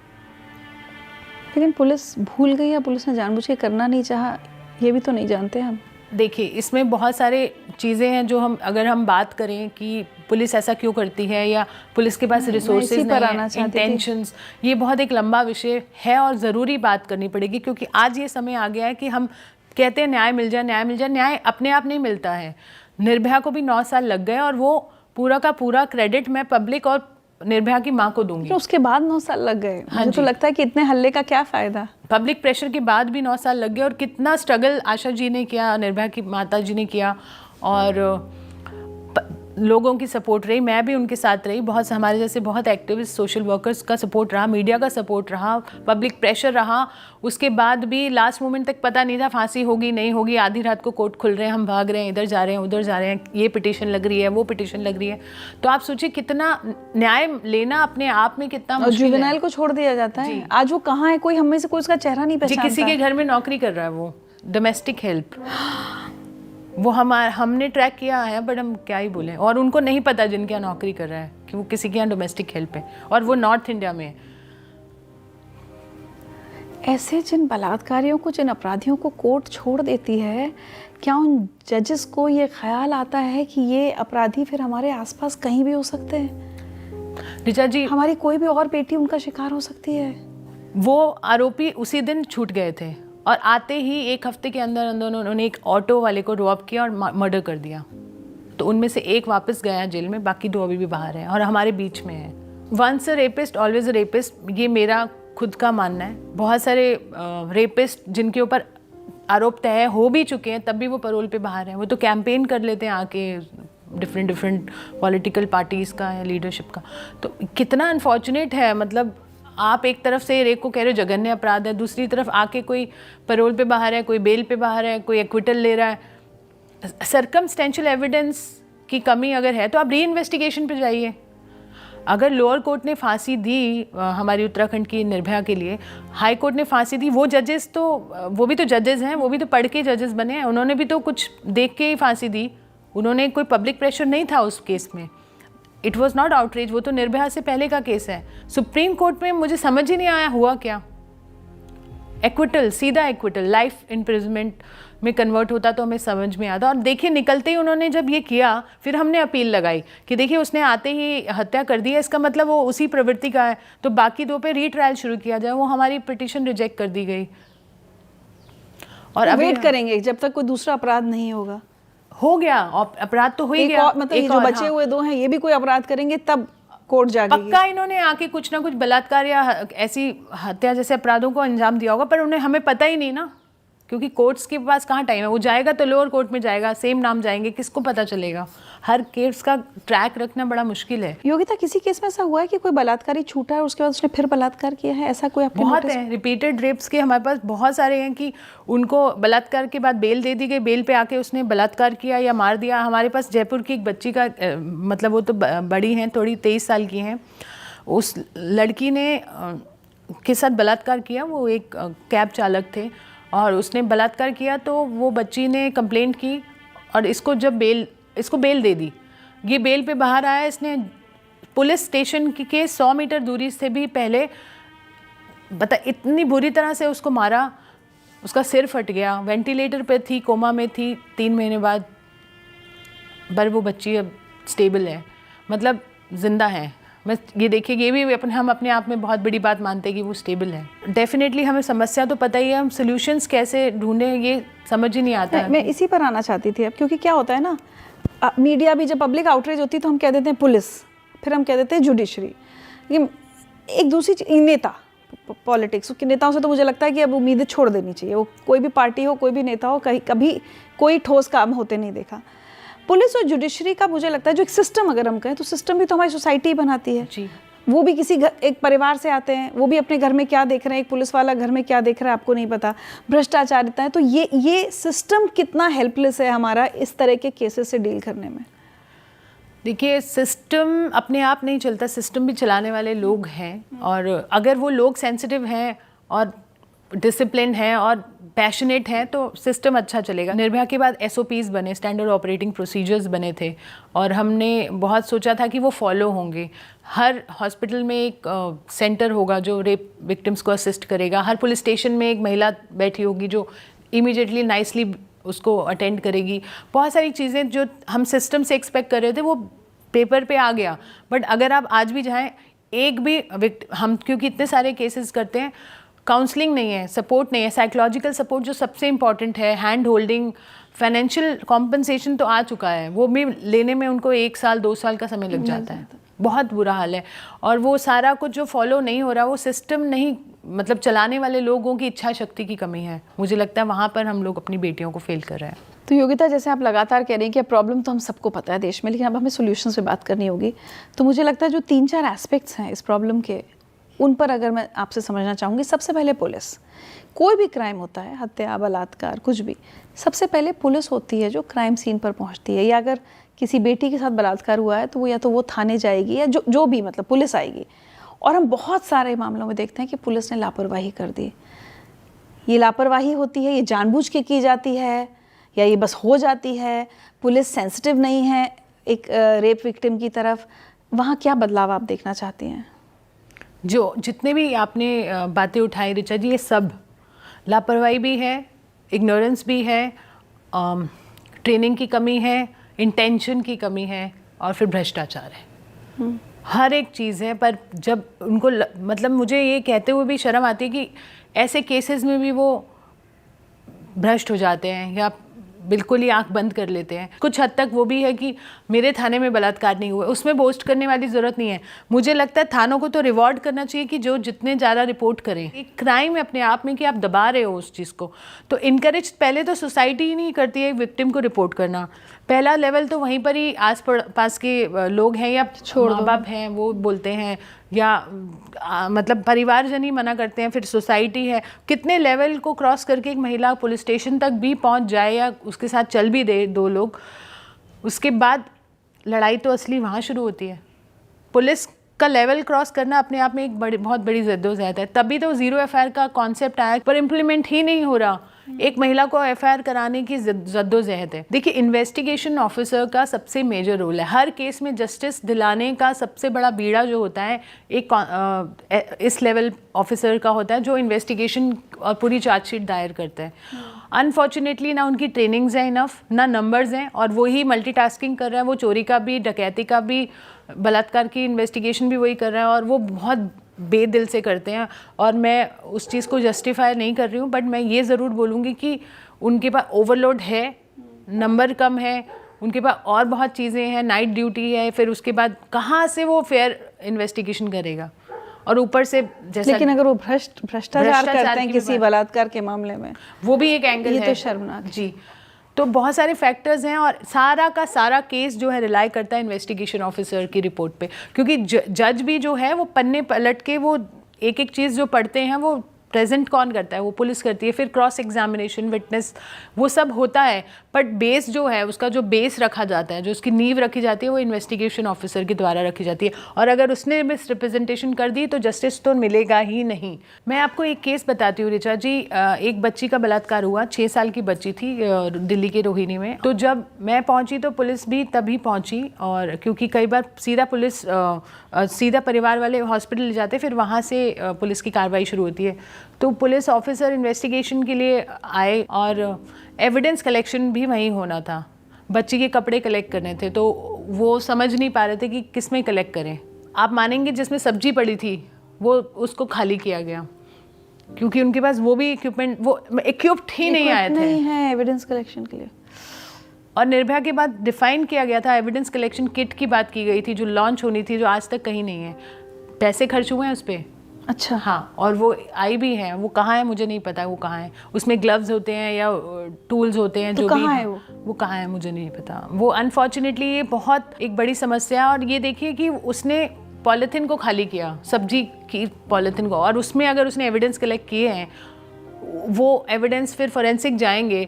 लेकिन पुलिस भूल गई या पुलिस ने जानबूझ के करना नहीं चाहा, ये भी तो नहीं जानते हम। देखिए, इसमें बहुत सारे चीज़ें हैं जो हम, अगर हम बात करें कि पुलिस ऐसा क्यों करती है, या पुलिस के पास रिसोर्सेज नहीं है, इंटेंशंस, ये बहुत एक लंबा विषय है और ज़रूरी बात करनी पड़ेगी। क्योंकि आज ये समय आ गया है कि हम कहते हैं न्याय मिल जाए, न्याय मिल जाए। न्याय अपने आप नहीं मिलता है। निर्भया को भी 9 साल लग गए, और वो पूरा का पूरा क्रेडिट मैं पब्लिक और निर्भया की माँ को दूंगी। तो उसके बाद 9 साल लग गए। हाँ मुझे तो जी। लगता है कि इतने हल्ले का क्या फ़ायदा। पब्लिक प्रेशर के बाद भी 9 साल लग गए और कितना स्ट्रगल आशा जी ने किया, निर्भया की माता जी ने किया और लोगों की सपोर्ट रही, मैं भी उनके साथ रही, बहुत हमारे जैसे बहुत एक्टिविस्ट सोशल वर्कर्स का सपोर्ट रहा, मीडिया का सपोर्ट रहा, पब्लिक प्रेशर रहा। उसके बाद भी लास्ट मोमेंट तक पता नहीं था फांसी होगी नहीं होगी, आधी रात को कोर्ट खुल रहे हैं, हम भाग रहे हैं, इधर जा रहे हैं उधर जा रहे हैं, ये पिटीशन लग रही है वो पिटीशन लग रही है। तो आप सोचिए कितना न्याय लेना अपने आप में कितना मुश्किल है। जुवेनाइल को छोड़ दिया जाता है, आज वो कहाँ है, कोई हम में से कोई उसका चेहरा नहीं जी, पहचानता। किसी के घर में नौकरी कर रहा है, वो डोमेस्टिक हेल्प, वो हमने ट्रैक किया है, बट हम क्या ही बोलें। और उनको नहीं पता जिनके यहाँ नौकरी कर रहा है कि वो किसी के यहाँ डोमेस्टिक हेल्प है, और वो नॉर्थ इंडिया में है। ऐसे जिन बलात्कारियों को, जिन अपराधियों को कोर्ट छोड़ देती है, क्या उन जजेस को ये ख्याल आता है कि ये अपराधी फिर हमारे आसपास कहीं भी हो सकते हैं? ऋचा जी, हमारी कोई भी और बेटी उनका शिकार हो सकती है। वो आरोपी उसी दिन छूट गए थे और आते ही 1 हफ्ते के अंदर अंदर उन्होंने एक ऑटो वाले को रॉब किया और मर्डर कर दिया। तो उनमें से एक वापस गया जेल में, बाकी 2 अभी भी बाहर हैं और हमारे बीच में हैं। Once a rapist always a rapist, ये मेरा खुद का मानना है। बहुत सारे रेपिस्ट जिनके ऊपर आरोप तय हो भी चुके हैं तब भी वो पैरोल पे बाहर हैं। वो तो कैंपेन कर लेते हैं आके डिफरेंट पॉलिटिकल पार्टीज़ का या लीडरशिप का। तो कितना अनफॉर्चुनेट है, मतलब आप एक तरफ से रेप को कह रहे हो जघन्य अपराध है, दूसरी तरफ आके कोई पैरोल पे बाहर है, कोई बेल पे बाहर है, कोई एक्विटल ले रहा है। सर्कमस्टेंशियल एविडेंस की कमी अगर है तो आप री इन्वेस्टिगेशन पे जाइए। अगर लोअर कोर्ट ने फांसी दी हमारी उत्तराखंड की निर्भया के लिए, हाई कोर्ट ने फांसी दी, वो जजेस तो वो भी तो जजेस हैं, वो भी तो पढ़ के जजेस बने हैं, उन्होंने भी तो कुछ देख के ही फांसी दी। उन्होंने कोई पब्लिक प्रेशर नहीं था उस केस में। इट वॉज नॉट आउटरीच, वो तो निर्भया से पहले का केस है। सुप्रीम कोर्ट में मुझे समझ ही नहीं आया हुआ क्या। एक्विटल, सीधा एक्विटल, लाइफ इम्प्रिजमेंट में कन्वर्ट होता तो हमें समझ में आता। और देखिए निकलते ही उन्होंने जब ये किया, फिर हमने अपील लगाई कि देखिए उसने आते ही हत्या कर दी है, इसका मतलब वो उसी प्रवृत्ति का है, तो बाकी 2 पे रीट्रायल शुरू किया जाए। वो हमारी पिटीशन रिजेक्ट कर दी गई और अब वेट करेंगे जब तक कोई दूसरा अपराध नहीं होगा। हो गया, अपराध तो हो ही गया। मतलब ये जो बचे हुए 2 हैं, ये भी कोई अपराध करेंगे तब कोर्ट जाएगी। पक्का इन्होंने आके कुछ ना कुछ बलात्कार या ऐसी हत्या जैसे अपराधों को अंजाम दिया होगा, पर उन्हें हमें पता ही नहीं ना, क्योंकि कोर्ट्स के पास कहाँ टाइम है। वो जाएगा तो लोअर कोर्ट में जाएगा, सेम नाम जाएंगे, किसको पता चलेगा। हर केस का ट्रैक रखना बड़ा मुश्किल है। योगिता, किसी केस में ऐसा हुआ है कि कोई बलात्कारी छूटा है और उसके बाद उसने फिर बलात्कार किया है? ऐसा कोई आपके बहुत है, रिपीटेड रेप्स के हमारे पास बहुत सारे हैं कि उनको बलात्कार के बाद बेल दे दी गई, बेल पे आके उसने बलात्कार किया या मार दिया। हमारे पास जयपुर की एक बच्ची का मतलब वो तो बड़ी हैं थोड़ी, 23 साल की हैं, उस लड़की ने के साथ बलात्कार किया। वो एक कैब चालक थे और उसने बलात्कार किया, तो वो बच्ची ने कंप्लेंट की और इसको बेल दे दी। ये बेल पे बाहर आया, इसने पुलिस स्टेशन के 100 मीटर दूरी से भी पहले बता इतनी बुरी तरह से उसको मारा, उसका सिर फट गया, वेंटिलेटर पे थी, कोमा में थी 3 महीने बाद, पर वो बच्ची अब स्टेबल है, मतलब जिंदा है। बस ये देखिए, ये भी हम अपने आप में बहुत बड़ी बात मानते हैं कि वो स्टेबल है। डेफिनेटली हमें समस्या तो पता ही है, हम सॉल्यूशंस कैसे ढूंढें ये समझ ही नहीं आता। मैं इसी पर आना चाहती थी अब, क्योंकि क्या होता है ना, मीडिया भी जब पब्लिक आउटरीच होती है तो हम कह देते हैं पुलिस, फिर हम कह देते हैं जुडिशरी। लेकिन एक दूसरी नेता, पॉलिटिक्स के नेताओं से तो मुझे लगता है कि अब उम्मीदें छोड़ देनी चाहिए। वो कोई भी पार्टी हो, कोई भी नेता हो, कभी कोई ठोस काम होते नहीं देखा। पुलिस और जुडिशरी का मुझे लगता है जो एक सिस्टम, अगर हम कहें तो सिस्टम भी तो हमारी सोसाइटी बनाती है जी। वो भी किसी एक परिवार से आते हैं, वो भी अपने घर में क्या देख रहे हैं, एक पुलिस वाला घर में क्या देख रहा है आपको नहीं पता, भ्रष्टाचारिता है। तो ये सिस्टम कितना हेल्पलेस है हमारा इस तरह के केसेस से डील करने में। देखिए, सिस्टम अपने आप नहीं चलता, सिस्टम भी चलाने वाले लोग हैं, और अगर वो लोग सेंसिटिव हैं और डिसिप्लिन हैं और पैशनेट हैं तो सिस्टम अच्छा चलेगा। निर्भया के बाद SOPs बने, स्टैंडर्ड ऑपरेटिंग प्रोसीजर्स बने थे, और हमने बहुत सोचा था कि वो फॉलो होंगे। हर हॉस्पिटल में एक सेंटर होगा जो रेप विक्टिम्स को असिस्ट करेगा, हर पुलिस स्टेशन में एक महिला बैठी होगी जो इमीडिएटली नाइसली उसको अटेंड करेगी। बहुत सारी चीज़ें जो हम सिस्टम से एक्सपेक्ट कर रहे थे वो पेपर पे आ गया। बट अगर आप आज भी जाएँ, एक भी हम क्योंकि इतने सारे केसेस करते हैं, काउंसलिंग नहीं है, सपोर्ट नहीं है, साइकोलॉजिकल सपोर्ट जो सबसे इम्पॉर्टेंट है, हैंड होल्डिंग, फाइनेंशियल कॉम्पनसेशन तो आ चुका है, वो भी लेने में उनको 1 साल 2 साल का समय लग जाता है। बहुत बुरा हाल है। और वो सारा कुछ जो फॉलो नहीं हो रहा, वो सिस्टम नहीं, मतलब चलाने वाले लोगों की इच्छा शक्ति की कमी है। मुझे लगता है वहाँ पर हम लोग अपनी बेटियों को फेल कर रहे हैं। तो योगिता, जैसे आप लगातार कह रही हैं कि प्रॉब्लम तो हम सबको पता है देश में, लेकिन अब हमें सॉल्यूशंस पे बात करनी होगी। तो मुझे लगता है जो 3-4 एस्पेक्ट्स हैं इस प्रॉब्लम के, उन पर अगर मैं आपसे समझना चाहूँगी। सबसे पहले पुलिस। कोई भी क्राइम होता है, हत्या, बलात्कार, कुछ भी, सबसे पहले पुलिस होती है जो क्राइम सीन पर पहुँचती है। या अगर किसी बेटी के साथ बलात्कार हुआ है तो वो या तो वो थाने जाएगी या जो भी, मतलब पुलिस आएगी। और हम बहुत सारे मामलों में देखते हैं कि पुलिस ने लापरवाही कर दी। ये लापरवाही होती है, ये जानबूझ के की जाती है या ये बस हो जाती है? पुलिस सेंसिटिव नहीं है एक रेप विक्टिम की तरफ? वहाँ क्या बदलाव आप देखना चाहती हैं? जो जितने भी आपने बातें उठाई ऋचा जी, ये सब लापरवाही भी है, इग्नोरेंस भी है, ट्रेनिंग की कमी है, इंटेंशन की कमी है, और फिर भ्रष्टाचार है। हर एक चीज़ है। पर जब उनको मतलब मुझे ये कहते हुए भी शर्म आती है कि ऐसे केसेस में भी वो भ्रष्ट हो जाते हैं या बिल्कुल ही आंख बंद कर लेते हैं। कुछ हद तक वो भी है कि मेरे थाने में बलात्कार नहीं हुआ, उसमें बोस्ट करने वाली ज़रूरत नहीं है। मुझे लगता है थानों को तो रिवॉर्ड करना चाहिए कि जो जितने ज़्यादा रिपोर्ट करें। एक क्राइम है अपने आप में कि आप दबा रहे हो उस चीज़ को। तो इनकरेज पहले तो सोसाइटी ही नहीं करती है विक्टिम को रिपोर्ट करना। पहला लेवल तो वहीं पर ही आस पास के लोग हैं या माँ बाप हैं, वो बोलते हैं, या मतलब परिवारजन ही मना करते हैं, फिर सोसाइटी है। कितने लेवल को क्रॉस करके एक महिला पुलिस स्टेशन तक भी पहुंच जाए या उसके साथ चल भी दे दो लोग, उसके बाद लड़ाई तो असली वहाँ शुरू होती है। पुलिस का लेवल क्रॉस करना अपने आप में एक बहुत बड़ी जद्दोजहद है। तभी तो 0 FIR का कॉन्सेप्ट आया, पर इम्प्लीमेंट ही नहीं हो रहा। एक महिला को FIR कराने की जद्दोजहद है। देखिए, इन्वेस्टिगेशन ऑफिसर का सबसे मेजर रोल है। हर केस में जस्टिस दिलाने का सबसे बड़ा बीड़ा जो होता है एक इस लेवल ऑफिसर का होता है, जो इन्वेस्टिगेशन और पूरी चार्जशीट दायर करता है। अनफॉर्चुनेटली ना उनकी ट्रेनिंग्स हैं इनफ, ना नंबर्स हैं, और वही मल्टीटास्किंग कर रहा है। वो चोरी का भी, डकैती का भी, बलात्कार की इन्वेस्टिगेशन भी वही कर रहा है, और वो बहुत बेदिल से करते हैं। और मैं उस चीज़ को जस्टिफाई नहीं कर रही हूँ, बट मैं ये ज़रूर बोलूँगी कि उनके पास ओवरलोड है, नंबर कम है, उनके पास और बहुत चीज़ें हैं, नाइट ड्यूटी है, फिर उसके बाद कहाँ से वो फेयर इन्वेस्टिगेशन करेगा? और ऊपर से जैसा, लेकिन अगर वो भ्रष्टाचार करते हैं किसी बलात्कार के मामले में, वो भी एक एंगल है। ये तो शर्मनाक जी। तो बहुत सारे फैक्टर्स हैं, और सारा का सारा केस जो है रिलाई करता है इन्वेस्टिगेशन ऑफिसर की रिपोर्ट पे, क्योंकि जज भी जो है वो पन्ने पलट के वो एक एक चीज़ जो पढ़ते हैं वो प्रेजेंट कौन करता है? वो पुलिस करती है। फिर क्रॉस एग्जामिनेशन, विटनेस, वो सब होता है, बट बेस जो है, उसका जो बेस रखा जाता है, जो उसकी नींव रखी जाती है, वो इन्वेस्टिगेशन ऑफिसर के द्वारा रखी जाती है। और अगर उसने मिस रिप्रेजेंटेशन कर दी तो जस्टिस तो मिलेगा ही नहीं। मैं आपको एक केस बताती हूँ ऋचा जी। एक बच्ची का बलात्कार हुआ, 6 साल की बच्ची थी, दिल्ली के रोहिणी में। तो जब मैं पहुँची तो पुलिस भी तभी पहुँची, और क्योंकि कई बार सीधा पुलिस सीधा परिवार वाले हॉस्पिटल ले जाते, फिर वहाँ से पुलिस की कार्रवाई शुरू होती है। तो पुलिस ऑफिसर इन्वेस्टिगेशन के लिए आए, और एविडेंस कलेक्शन भी वहीं होना था। बच्ची के कपड़े कलेक्ट करने थे, तो वो समझ नहीं पा रहे थे कि किस में कलेक्ट करें। आप मानेंगे, जिसमें सब्जी पड़ी थी वो उसको खाली किया गया, क्योंकि उनके पास वो भी इक्विपमेंट, वो इक्विप्ड ही नहीं आए थे, नहीं है एविडेंस कलेक्शन के लिए। और निर्भया के बाद डिफाइन किया गया था, एविडेंस कलेक्शन किट की बात की गई थी जो लॉन्च होनी थी, जो आज तक कहीं नहीं है। पैसे खर्च हुए हैं उस पर। अच्छा। हाँ, और वो आई भी है, वो कहाँ है मुझे नहीं पता, वो कहाँ है। उसमें ग्लव्स होते हैं या टूल्स होते हैं, तो जो कहाँ भी है वो कहाँ है मुझे नहीं पता। वो अनफॉर्चुनेटली ये बहुत एक बड़ी समस्या है। और ये देखिए कि उसने पॉलीथिन को खाली किया, सब्जी की पॉलीथिन को, और उसमें अगर उसने एविडेंस कलेक्ट किए हैं, वो एविडेंस फिर फॉरेंसिक जाएंगे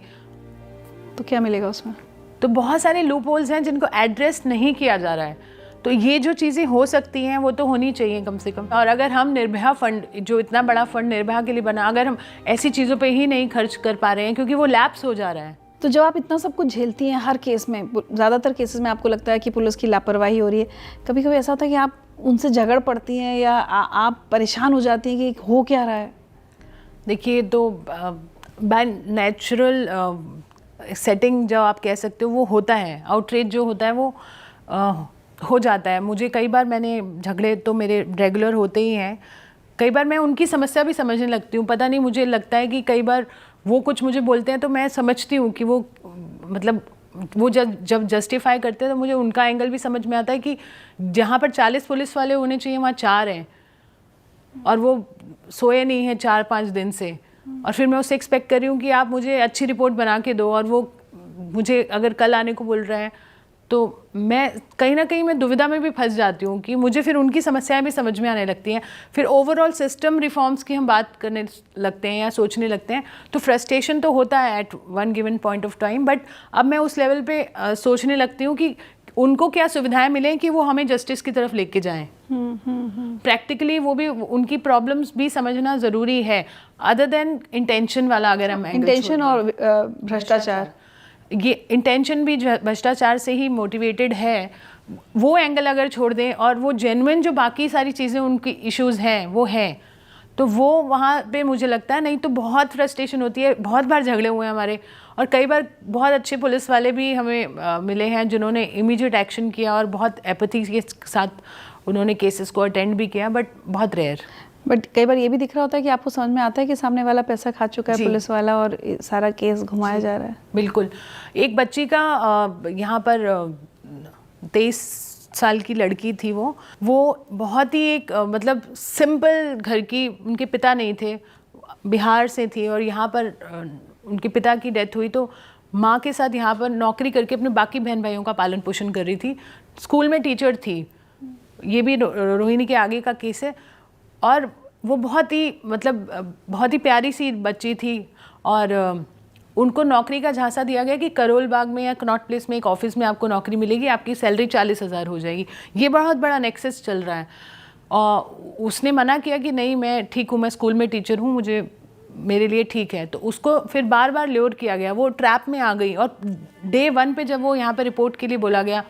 तो क्या मिलेगा उसमें? तो बहुत सारे लूप होल्स हैं जिनको एड्रेस नहीं किया जा रहा है। तो ये जो चीज़ें हो सकती हैं वो तो होनी चाहिए कम से कम। और अगर हम निर्भया फंड, जो इतना बड़ा फंड निर्भया के लिए बना, अगर हम ऐसी चीज़ों पे ही नहीं खर्च कर पा रहे हैं, क्योंकि वो लैप्स हो जा रहा है। तो जब आप इतना सब कुछ झेलती हैं हर केस में, ज़्यादातर केसेस में आपको लगता है कि पुलिस की लापरवाही हो रही है, कभी कभी ऐसा होता है कि आप उनसे झगड़ पड़ती हैं या आप परेशान हो जाती हैं कि हो क्या रहा है? देखिए, तो बाय नेचुरल सेटिंग जो आप कह सकते हो वो होता है, आउटरीच जो होता है वो हो जाता है। मुझे कई बार, मैंने झगड़े तो मेरे रेगुलर होते ही हैं, कई बार मैं उनकी समस्या भी समझने लगती हूँ। पता नहीं, मुझे लगता है कि कई बार वो कुछ मुझे बोलते हैं तो मैं समझती हूँ कि वो मतलब वो जब जस्टिफाई करते हैं तो मुझे उनका एंगल भी समझ में आता है कि जहाँ पर 40 पुलिस वाले होने चाहिए वहाँ 4 हैं और वो सोए नहीं हैं 4-5 दिन से, और फिर मैं उससे एक्सपेक्ट कर रही हूँ कि आप मुझे अच्छी रिपोर्ट बना के दो और वो मुझे अगर कल आने को बोल रहा है तो मैं कहीं ना कहीं मैं दुविधा में भी फंस जाती हूँ कि मुझे फिर उनकी समस्याएं भी समझ में आने लगती हैं। फिर ओवरऑल सिस्टम रिफॉर्म्स की हम बात करने लगते हैं या सोचने लगते हैं तो फ्रस्ट्रेशन तो होता है at one given point of time, but अब मैं उस लेवल पे सोचने लगती हूँ कि उनको क्या सुविधाएं मिलें कि वो हमें जस्टिस की तरफ लेके जाएं। प्रैक्टिकली वो भी उनकी प्रॉब्लम्स भी समझना ज़रूरी है, अदर देन इंटेंशन वाला। अगर हम इंटेंशन और भ्रष्टाचार, ये इंटेंशन भी भ्रष्टाचार से ही मोटिवेटेड है, वो एंगल अगर छोड़ दें और वो जेन्युइन जो बाकी सारी चीज़ें उनकी इश्यूज़ हैं वो हैं, तो वो वहाँ पे मुझे लगता है, नहीं तो बहुत फ्रस्ट्रेशन होती है। बहुत बार झगड़े हुए हैं हमारे, और कई बार बहुत अच्छे पुलिस वाले भी हमें मिले हैं जिन्होंने इमीडिएट एक्शन किया और बहुत एपैथी के साथ उन्होंने केसेस को अटेंड भी किया, बट बहुत रेयर। बट कई बार ये भी दिख रहा होता है कि आपको समझ में आता है कि सामने वाला पैसा खा चुका है पुलिस वाला और सारा केस घुमाया जा रहा है। बिल्कुल। एक बच्ची का यहाँ पर 23 साल की लड़की थी, वो बहुत ही एक मतलब सिंपल घर की, उनके पिता नहीं थे, बिहार से थी, और यहाँ पर उनके पिता की डेथ हुई तो माँ के साथ यहाँ पर नौकरी करके अपने बाकी बहन भाइयों का पालन पोषण कर रही थी। स्कूल में टीचर थी। ये भी रोहिणी के आगे का केस है। और वो बहुत ही प्यारी सी बच्ची थी, और उनको नौकरी का झांसा दिया गया कि करोल बाग में या कनॉट प्लेस में एक ऑफिस में आपको नौकरी मिलेगी, आपकी सैलरी 40,000 हो जाएगी। ये बहुत बड़ा नेक्सस चल रहा है। और उसने मना किया कि नहीं, मैं ठीक हूँ, मैं स्कूल में टीचर हूँ, मेरे लिए ठीक है। तो उसको फिर बार बार ल्योर किया गया, वो ट्रैप में आ गई। और डे 1 पे जब वो यहाँ पर रिपोर्ट के लिए बोला गया,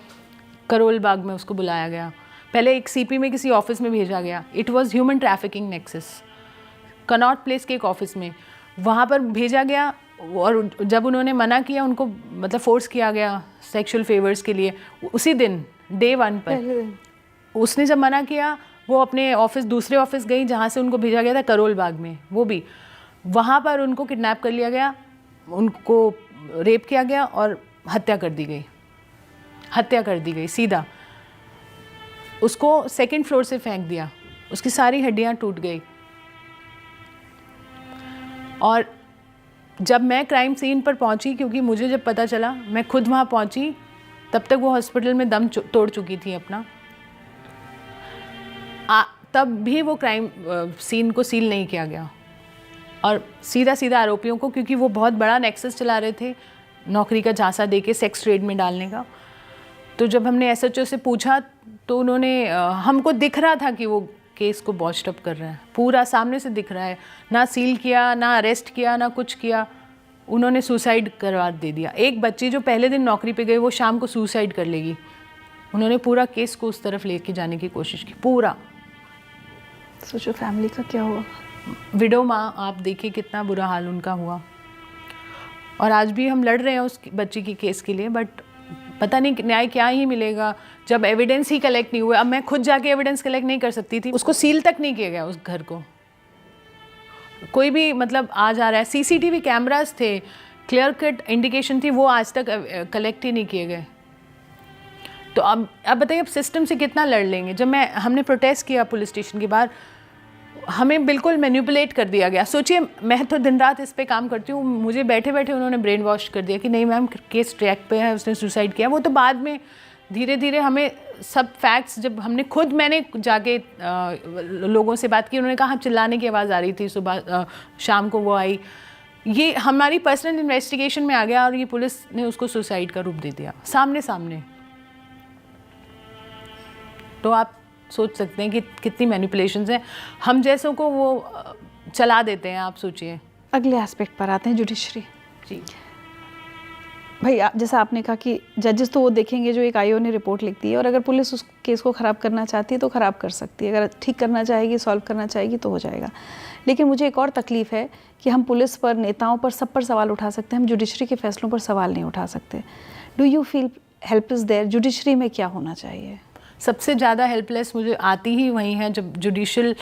करोल बाग में उसको बुलाया गया, पहले एक सीपी में किसी ऑफिस में भेजा गया। It was human trafficking nexus, Connaught place के एक ऑफिस में वहाँ पर भेजा गया। और जब उन्होंने मना किया, उनको मतलब फोर्स किया गया सेक्सुअल फेवर्स के लिए, उसी दिन डे 1 पर उसने जब मना किया, वो अपने ऑफिस, दूसरे ऑफिस गई जहाँ से उनको भेजा गया था, करोल बाग में। वो भी वहाँ पर उनको किडनैप कर लिया गया, उनको रेप किया गया और हत्या कर दी गई सीधा। उसको 2nd फ्लोर से फेंक दिया, उसकी सारी हड्डियां टूट गई। और जब मैं क्राइम सीन पर पहुंची, क्योंकि मुझे जब पता चला, मैं खुद वहां पहुंची, तब तक वो हॉस्पिटल में दम तोड़ चुकी थी अपना। तब भी वो क्राइम सीन को सील नहीं किया गया, और सीधा आरोपियों को, क्योंकि वो बहुत बड़ा नेक्सस चला रहे थे नौकरी का झांसा देके सेक्स ट्रेड में डालने का। तो जब हमने SHO से पूछा तो उन्होंने, हमको दिख रहा था कि वो केस को बॉच्ड अप कर रहा है, पूरा सामने से दिख रहा है, ना सील किया, ना अरेस्ट किया, ना कुछ किया, उन्होंने सुसाइड करवा दे दिया। एक बच्ची जो पहले दिन नौकरी पे गई, वो शाम को सुसाइड कर लेगी। उन्होंने पूरा केस को उस तरफ लेके जाने की कोशिश की, पूरा। सोचो फैमिली का क्या हुआ। विडो माँ, आप देखिए कितना बुरा हाल उनका हुआ। और आज भी हम लड़ रहे हैं उस बच्ची की केस के लिए, बट पता नहीं न्याय क्या ही मिलेगा जब एविडेंस ही कलेक्ट नहीं हुए। अब मैं खुद जाके एविडेंस कलेक्ट नहीं कर सकती थी, उसको सील तक नहीं किया गया उस घर को। कोई भी मतलब आ जा रहा है, CCTV कैमरास थे, क्लियर कट इंडिकेशन थी, वो आज तक कलेक्ट ही नहीं किए गए। तो अब बताइए, अब सिस्टम से कितना लड़ लेंगे। जब हमने प्रोटेस्ट किया पुलिस स्टेशन के बाहर, हमें बिल्कुल मैनिपुलेट कर दिया गया। सोचिए, मैं तो दिन रात इस पे काम करती हूँ, मुझे बैठे बैठे उन्होंने ब्रेन वॉश कर दिया कि नहीं मैम, केस ट्रैक पे है, उसने सुसाइड किया। वो तो बाद में धीरे धीरे हमें सब फैक्ट्स, जब मैंने जाके लोगों से बात की, उन्होंने कहा चिल्लाने की आवाज़ आ रही थी सुबह, शाम को वो आई। ये हमारी पर्सनल इन्वेस्टिगेशन में आ गया और ये पुलिस ने उसको सुसाइड का रूप दे दिया सामने। तो आप सोच सकते हैं कि कितनी मैनिपुलेशंस हैं, हम जैसों को वो चला देते हैं। आप सोचिए। अगले एस्पेक्ट पर आते हैं, जुडिशरी। जी भाई, जैसा आपने कहा कि जजेस तो वो देखेंगे जो एक IO ने रिपोर्ट लिख दी है, और अगर पुलिस उस केस को ख़राब करना चाहती है तो ख़राब कर सकती है, अगर ठीक करना चाहेगी, सॉल्व करना चाहेगी तो हो जाएगा। लेकिन मुझे एक और तकलीफ़ है कि हम पुलिस पर, नेताओं पर, सब पर सवाल उठा सकते हैं, हम जुडिशरी के फैसलों पर सवाल नहीं उठा सकते। Do you feel help is there? Judiciary में क्या होना चाहिए? सबसे ज़्यादा हेल्पलेस मुझे आती ही वही है जब जुडिशियल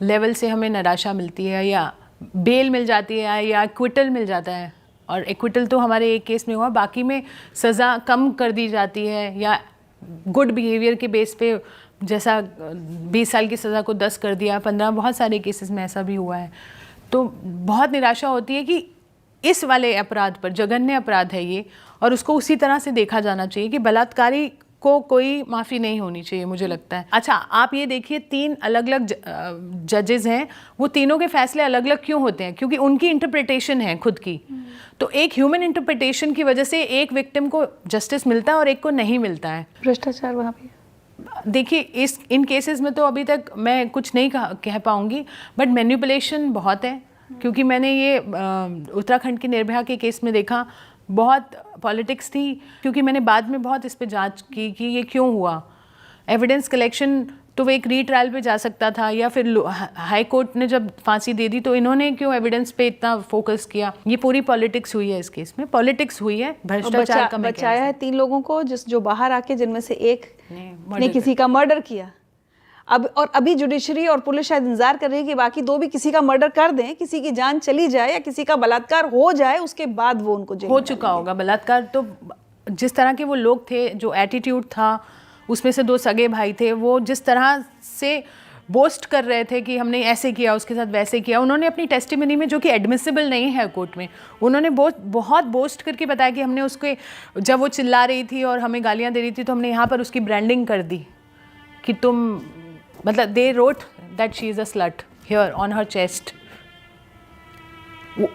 लेवल से हमें निराशा मिलती है, या बेल मिल जाती है, या एक्विटल मिल जाता है। और एक्विटल तो हमारे एक केस में हुआ, बाकी में सज़ा कम कर दी जाती है या गुड बिहेवियर के बेस पे, जैसा 20 साल की सज़ा को 10 कर दिया, 15, बहुत सारे केसेस में ऐसा भी हुआ है। तो बहुत निराशा होती है कि इस वाले अपराध पर, जघन्य अपराध है ये, और उसको उसी तरह से देखा जाना चाहिए कि बलात्कारी को कोई माफ़ी नहीं होनी चाहिए, मुझे लगता है। अच्छा, आप ये देखिए 3 अलग अलग जजेस हैं, वो तीनों के फैसले अलग अलग क्यों होते हैं? क्योंकि उनकी इंटरप्रिटेशन है खुद की। तो एक ह्यूमन इंटरप्रिटेशन की वजह से एक विक्टिम को जस्टिस मिलता है और एक को नहीं मिलता है। भ्रष्टाचार वहाँ पे देखिए इन केसेस में तो अभी तक मैं कुछ नहीं कह पाऊँगी, बट मैनिपुलेशन बहुत है। क्योंकि मैंने ये उत्तराखंड की निर्भया के केस में देखा, बहुत पॉलिटिक्स थी, क्योंकि मैंने बाद में बहुत इस पे जांच की कि ये क्यों हुआ। एविडेंस कलेक्शन तो वो एक रीट्रायल पे जा सकता था, या फिर हाई कोर्ट ने जब फांसी दे दी तो इन्होंने क्यों एविडेंस पे इतना फोकस किया। ये पूरी पॉलिटिक्स हुई है इस केस में, पॉलिटिक्स हुई है, भ्रष्टाचार का। बचाया है 3 लोगों को जो बाहर आके, जिनमें से एक ने किसी का मर्डर किया। अब और अभी जुडिशरी और पुलिस शायद इंतजार कर रही है कि बाकी 2 भी किसी का मर्डर कर दें, किसी की जान चली जाए या किसी का बलात्कार हो जाए, उसके बाद वो उनको जेल हो चुका होगा बलात्कार। तो जिस तरह के वो लोग थे, जो एटीट्यूड था, उसमें से 2 सगे भाई थे, वो जिस तरह से बोस्ट कर रहे थे कि हमने ऐसे किया, उसके साथ वैसे किया। उन्होंने अपनी टेस्टिमनी में, जो कि एडमिसिबल नहीं है कोर्ट में, उन्होंने बहुत बोस्ट करके बताया कि हमने उसके, जब वो चिल्ला रही थी और हमें गालियाँ दे रही थी, तो हमने यहाँ पर उसकी ब्रांडिंग कर दी कि तुम, मतलब they wrote that she is a slut here on her chest.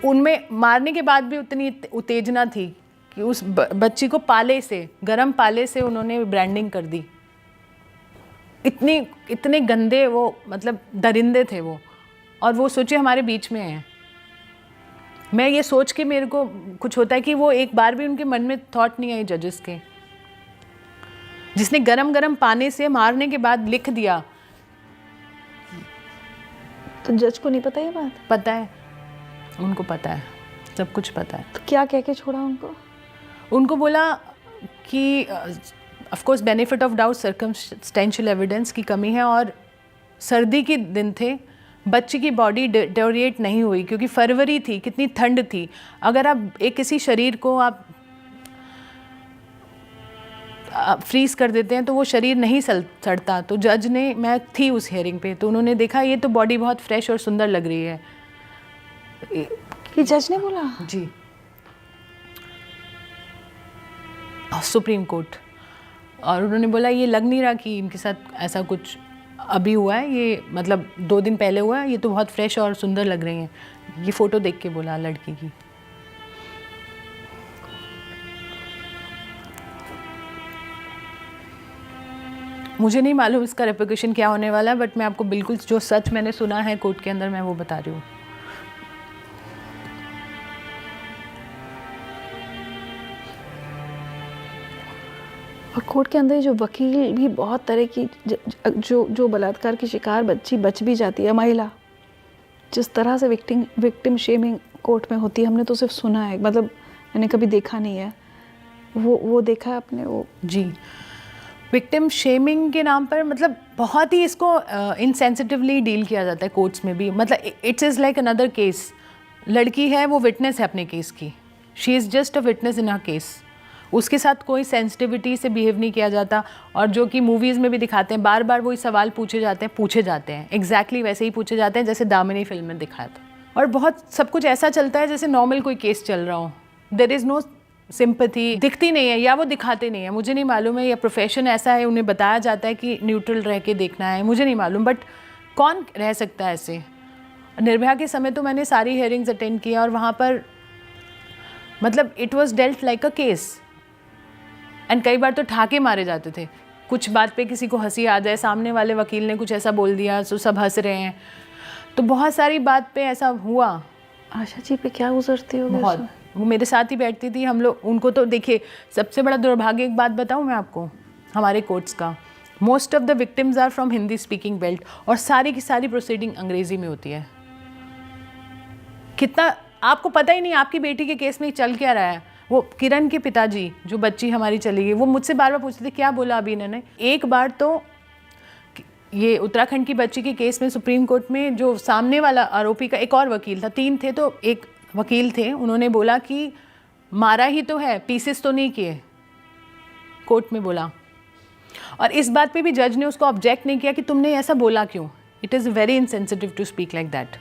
उनमें मारने के बाद भी उतनी उत्तेजना थी कि उस बच्ची को पाले से, गरम पाले से उन्होंने ब्रांडिंग कर दी। इतने गंदे वो, मतलब दरिंदे थे वो, और वो सोचिए हमारे बीच में हैं। मैं ये सोच के मेरे को कुछ होता है कि वो एक बार भी उनके मन में थॉट नहीं आई जजेस के, जिसने गरम गरम पानी से मारने के बाद लिख दिया। तो जज को नहीं पता ये बात? पता है, उनको पता है, सब कुछ पता है। तो क्या कह के छोड़ा उनको? उनको बोला कि of course benefit of doubt, circumstantial evidence की कमी है, और सर्दी के दिन थे, बच्ची की बॉडी डेरिएट नहीं हुई, क्योंकि फरवरी थी, कितनी ठंड थी। अगर आप किसी शरीर को आप फ्रीज कर देते हैं तो वो शरीर नहीं सड़ता। तो जज ने, मैं थी उस हियरिंग पे, तो उन्होंने देखा ये तो बॉडी बहुत फ्रेश और सुंदर लग रही है। ये जज ने बोला? जी, सुप्रीम कोर्ट। और उन्होंने बोला ये लग नहीं रहा कि इनके साथ ऐसा कुछ अभी हुआ है, ये मतलब 2 दिन पहले हुआ है, ये तो बहुत फ्रेश और सुंदर लग रही हैं। ये फ़ोटो देख के बोला लड़की की। मुझे नहीं मालूम इसका रेपरकशन क्या होने वाला है, बट मैं आपको बिल्कुल जो सच मैंने सुना है कोर्ट के अंदर, मैं वो बता रही हूँ। और कोर्ट के अंदर जो वकील भी बहुत तरह की, जो बलात्कार की शिकार बच्ची बच भी जाती है, महिला, जिस तरह से विक्टिम शेमिंग कोर्ट में होती है, हमने तो सिर्फ सुना है, मतलब मैंने कभी देखा नहीं है। वो देखा है आपने? वो जी, विक्टिम शेमिंग के नाम पर मतलब बहुत ही इसको इनसेंसिटिवली डील किया जाता है कोर्ट्स में भी। मतलब it's is like another case. लड़की है, वो विटनेस है अपने केस की, she is just a witness in a case. उसके साथ कोई सेंसिटिविटी से बिहेव नहीं किया जाता। और जो कि मूवीज़ में भी दिखाते हैं, बार बार वही सवाल पूछे जाते हैं एग्जैक्टली वैसे ही पूछे जाते हैं जैसे दामिनी फिल्म में दिखाया था। और बहुत सब कुछ ऐसा चलता है जैसे नॉर्मल कोई केस चल रहा हो। देयर इज़ नो सिंपैथी, दिखती नहीं है, या वो दिखाते नहीं है, मुझे नहीं मालूम है, या प्रोफेशन ऐसा है, उन्हें बताया जाता है कि न्यूट्रल रह के देखना है, मुझे नहीं मालूम। बट कौन रह सकता है ऐसे? निर्भया के समय तो मैंने सारी हियरिंग्स अटेंड किया, और वहाँ पर मतलब it was dealt like a case. And कई बार तो ठाके मारे जाते थे, कुछ बात पे किसी को हंसी आ जाए, सामने वाले वकील ने कुछ ऐसा बोल दिया तो सब हंस रहे हैं। तो बहुत सारी बात पे ऐसा हुआ। आशा जी पे क्या गुजरती होगी? बहुत। वो मेरे साथ ही बैठती थी, हम लोग उनको तो देखिए, सबसे बड़ा दुर्भाग्य एक बात बताऊं मैं आपको हमारे कोर्ट्स का, most of the victims are from Hindi speaking belt, और सारी की सारी प्रोसीडिंग अंग्रेजी में होती है। कितना आपको पता ही नहीं आपकी बेटी के केस में चल क्या रहा है। वो किरण के पिताजी, जो बच्ची हमारी चली गई, वो मुझसे बार बार पूछते थे क्या बोला अभी इन्होंने। एक बार तो ये उत्तराखंड की बच्ची के केस में सुप्रीम कोर्ट में जो सामने वाला आरोपी का एक और वकील था, 3 थे, तो एक वकील थे, उन्होंने बोला कि मारा ही तो है, पीसेस तो नहीं किए, कोर्ट में बोला। और इस बात पे भी जज ने उसको ऑब्जेक्ट नहीं किया कि तुमने ऐसा बोला क्यों। It is very insensitive to speak like that.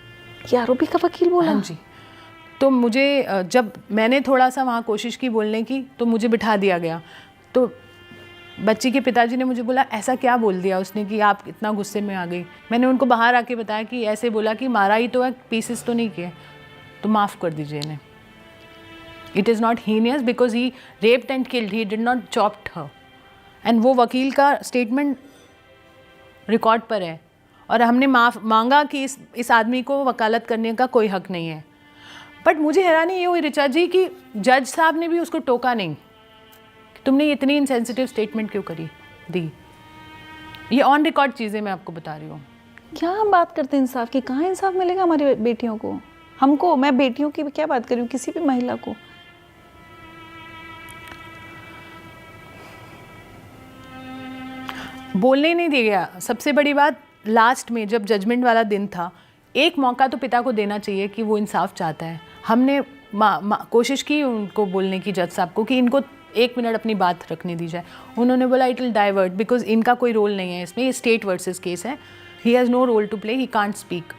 ये आरोपी का वकील बोला? हाँ जी। तो मुझे जब मैंने थोड़ा सा वहाँ कोशिश की बोलने की तो मुझे बिठा दिया गया। तो बच्ची के पिताजी ने मुझे बोला ऐसा क्या बोल दिया उसने कि आप इतना गुस्से में आ गई। मैंने उनको बाहर आके बताया कि ऐसे बोला कि मारा ही तो है, पीसेस तो नहीं किए, तो माफ़ कर दीजिए इन्हें। It is not heinous because he raped and killed, he did not chopped her. And वो वकील का स्टेटमेंट रिकॉर्ड पर है और हमने मांगा कि इस आदमी को वकालत करने का कोई हक नहीं है। बट मुझे हैरानी ये हुई ऋचा जी कि जज साहब ने भी उसको टोका नहीं कि तुमने इतनी इनसेंसिटिव स्टेटमेंट क्यों दी। ये ऑन रिकॉर्ड चीज़ें मैं आपको बता रही हूँ। क्या हम बात करते हैं इंसाफ की? कहाँ इंसाफ मिलेगा हमारी बेटियों को? हमको, मैं बेटियों की क्या बात कर रही हूँ, किसी भी महिला को। बोलने नहीं दिया गया। सबसे बड़ी बात, लास्ट में जब जजमेंट वाला दिन था, एक मौका तो पिता को देना चाहिए कि वो इंसाफ चाहता है। हमने कोशिश की उनको बोलने की, जज साहब को, कि इनको 1 मिनट अपनी बात रखने दी जाए। उन्होंने बोला इट विल डाइवर्ट बिकॉज इनका कोई रोल नहीं है इसमें, ये स्टेट वर्सेस केस है, he has no role to play, he can't speak.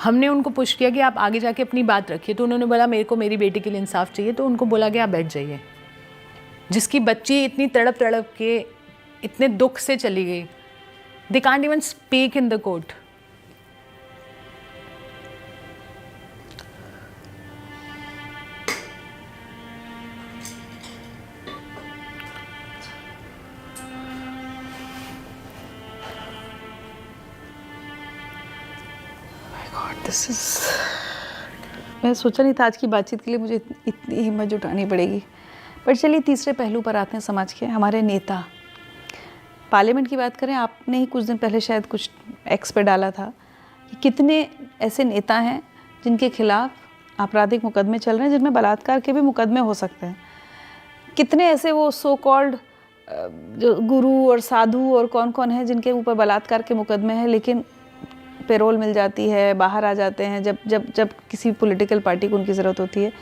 हमने उनको पुश किया कि आप आगे जाके अपनी बात रखिए, तो उन्होंने बोला मेरे को मेरी बेटी के लिए इंसाफ चाहिए। तो उनको बोला गया आप बैठ जाइए। जिसकी बच्ची इतनी तड़प के इतने दुख से चली गई, they can't even speak in the court. मैं सोचा नहीं था आज की बातचीत के लिए मुझे इतनी हिम्मत जुटानी पड़ेगी। पर चलिए तीसरे पहलू पर आते हैं समाज के। हमारे नेता, पार्लियामेंट की बात करें, आपने ही कुछ दिन पहले शायद कुछ एक्स पे डाला था कि कितने ऐसे नेता हैं जिनके खिलाफ आपराधिक मुकदमे चल रहे हैं, जिनमें बलात्कार के भी मुकदमे हो सकते हैं। कितने ऐसे वो सो कॉल्ड जो गुरु और साधु और कौन कौन है जिनके ऊपर बलात्कार के मुकदमे हैं, लेकिन पेरोल मिल जाती है, बाहर आ जाते हैं जब जब जब किसी पॉलिटिकल पार्टी को उनकी ज़रूरत होती है।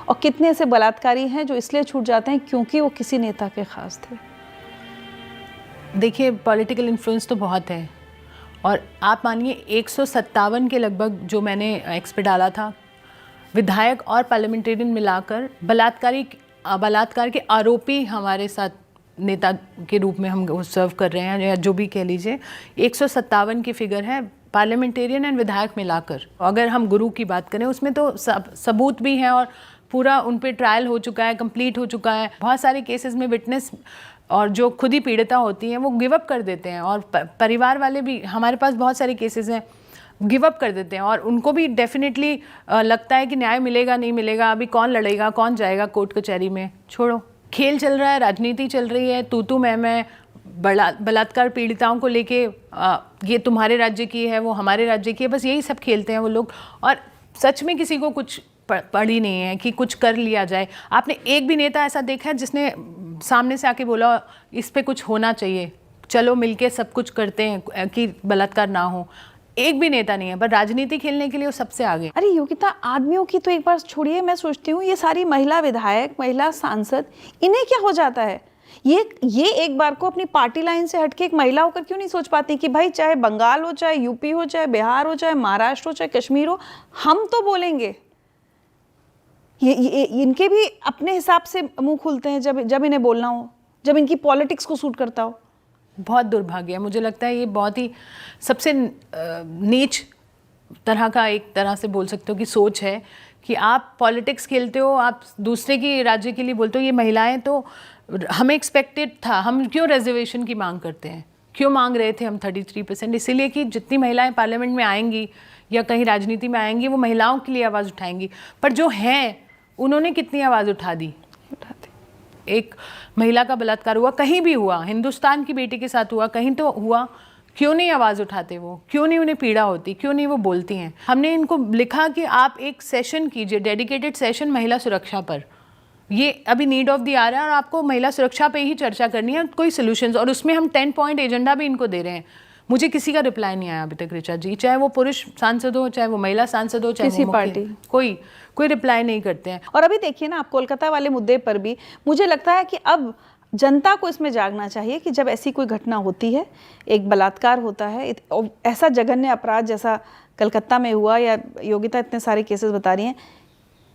और कितने ऐसे बलात्कारी हैं जो इसलिए छूट जाते हैं क्योंकि वो किसी नेता के ख़ास थे। देखिए, पॉलिटिकल इन्फ्लुएंस तो बहुत है, और आप मानिए 157 के लगभग जो मैंने एक्स पे डाला था, विधायक और पार्लियामेंटेरियन मिलाकर बलात्कार के आरोपी हमारे साथ नेता के रूप में हम सर्व कर रहे हैं, या जो भी कह लीजिए। 157 की फिगर है पार्लियामेंटेरियन एंड विधायक मिलाकर। अगर हम गुरु की बात करें, उसमें तो सबूत भी हैं और पूरा उन पे ट्रायल हो चुका है, कंप्लीट हो चुका है। बहुत सारे केसेस में विटनेस और जो खुद ही पीड़िता होती हैं वो गिव अप कर देते हैं, और परिवार वाले भी, हमारे पास बहुत सारे केसेस हैं, गिव अप कर देते हैं। और उनको भी डेफिनेटली लगता है कि न्याय मिलेगा नहीं मिलेगा, अभी कौन लड़ेगा, कौन जाएगा कोर्ट कचहरी में। छोड़ो, खेल चल रहा है, राजनीति चल रही है, तू मैं बलात्कार पीड़िताओं को लेके ये तुम्हारे राज्य की है, वो हमारे राज्य की है, बस यही सब खेलते हैं वो लोग। और सच में किसी को कुछ पड़ी नहीं है कि कुछ कर लिया जाए। आपने एक भी नेता ऐसा देखा है जिसने सामने से आके बोला इस पे कुछ होना चाहिए, चलो मिलके सब कुछ करते हैं कि बलात्कार ना हो? एक भी नेता नहीं है, पर राजनीति खेलने के लिए वो सबसे आगे। अरे योगिता, आदमियों की तो एक बार छोड़िए, मैं सोचती हूँ ये सारी महिला विधायक, महिला सांसद, इन्हें क्या हो जाता है? ये एक बार को अपनी पार्टी लाइन से हटके एक महिला होकर क्यों नहीं सोच पाती कि भाई चाहे बंगाल हो, चाहे यूपी हो, चाहे बिहार हो, चाहे महाराष्ट्र हो, चाहे कश्मीर हो, हम तो बोलेंगे। ये इनके भी अपने हिसाब से मुंह खुलते हैं जब इन्हें बोलना हो, जब इनकी पॉलिटिक्स को सूट करता हो। बहुत दुर्भाग्य है, मुझे लगता है ये बहुत ही सबसे नीच तरह का, एक तरह से बोल सकते हो कि सोच है कि आप पॉलिटिक्स खेलते हो, आप दूसरे की राज्य के लिए बोलते हो। ये महिलाएं तो हमें एक्सपेक्टेड था, हम क्यों रिजर्वेशन की मांग करते हैं, क्यों मांग रहे थे हम 33%? इसीलिए कि जितनी महिलाएं पार्लियामेंट में आएंगी या कहीं राजनीति में आएंगी वो महिलाओं के लिए आवाज़ उठाएंगी। पर जो हैं उन्होंने कितनी आवाज़ उठा दी? एक महिला का बलात्कार हुआ, कहीं भी हुआ, हिंदुस्तान की बेटी के साथ हुआ, कहीं तो हुआ, क्यों नहीं आवाज़ उठाते वो? क्यों नहीं उन्हें पीड़ा होती? क्यों नहीं वो बोलती हैं? हमने इनको लिखा कि आप एक सेशन कीजिए, डेडिकेटेड सेशन महिला सुरक्षा पर। ये अभी नीड ऑफ द आवर है और आपको महिला सुरक्षा पे ही चर्चा करनी है, कोई सॉल्यूशंस। और उसमें हम 10 पॉइंट एजेंडा भी इनको दे रहे हैं। मुझे किसी का रिप्लाई नहीं आया अभी तक ऋचा जी, चाहे वो पुरुष सांसद हो, चाहे वो महिला सांसद हो, चाहे किसी वो पार्टी, कोई रिप्लाई नहीं करते हैं। और अभी देखिए ना, आप कोलकाता वाले मुद्दे पर भी मुझे लगता है कि अब जनता को इसमें जागना चाहिए कि जब ऐसी कोई घटना होती है, एक बलात्कार होता है, ऐसा जघन्य अपराध जैसा कलकत्ता में हुआ, या योगिता इतने सारे केसेस बता रही हैं,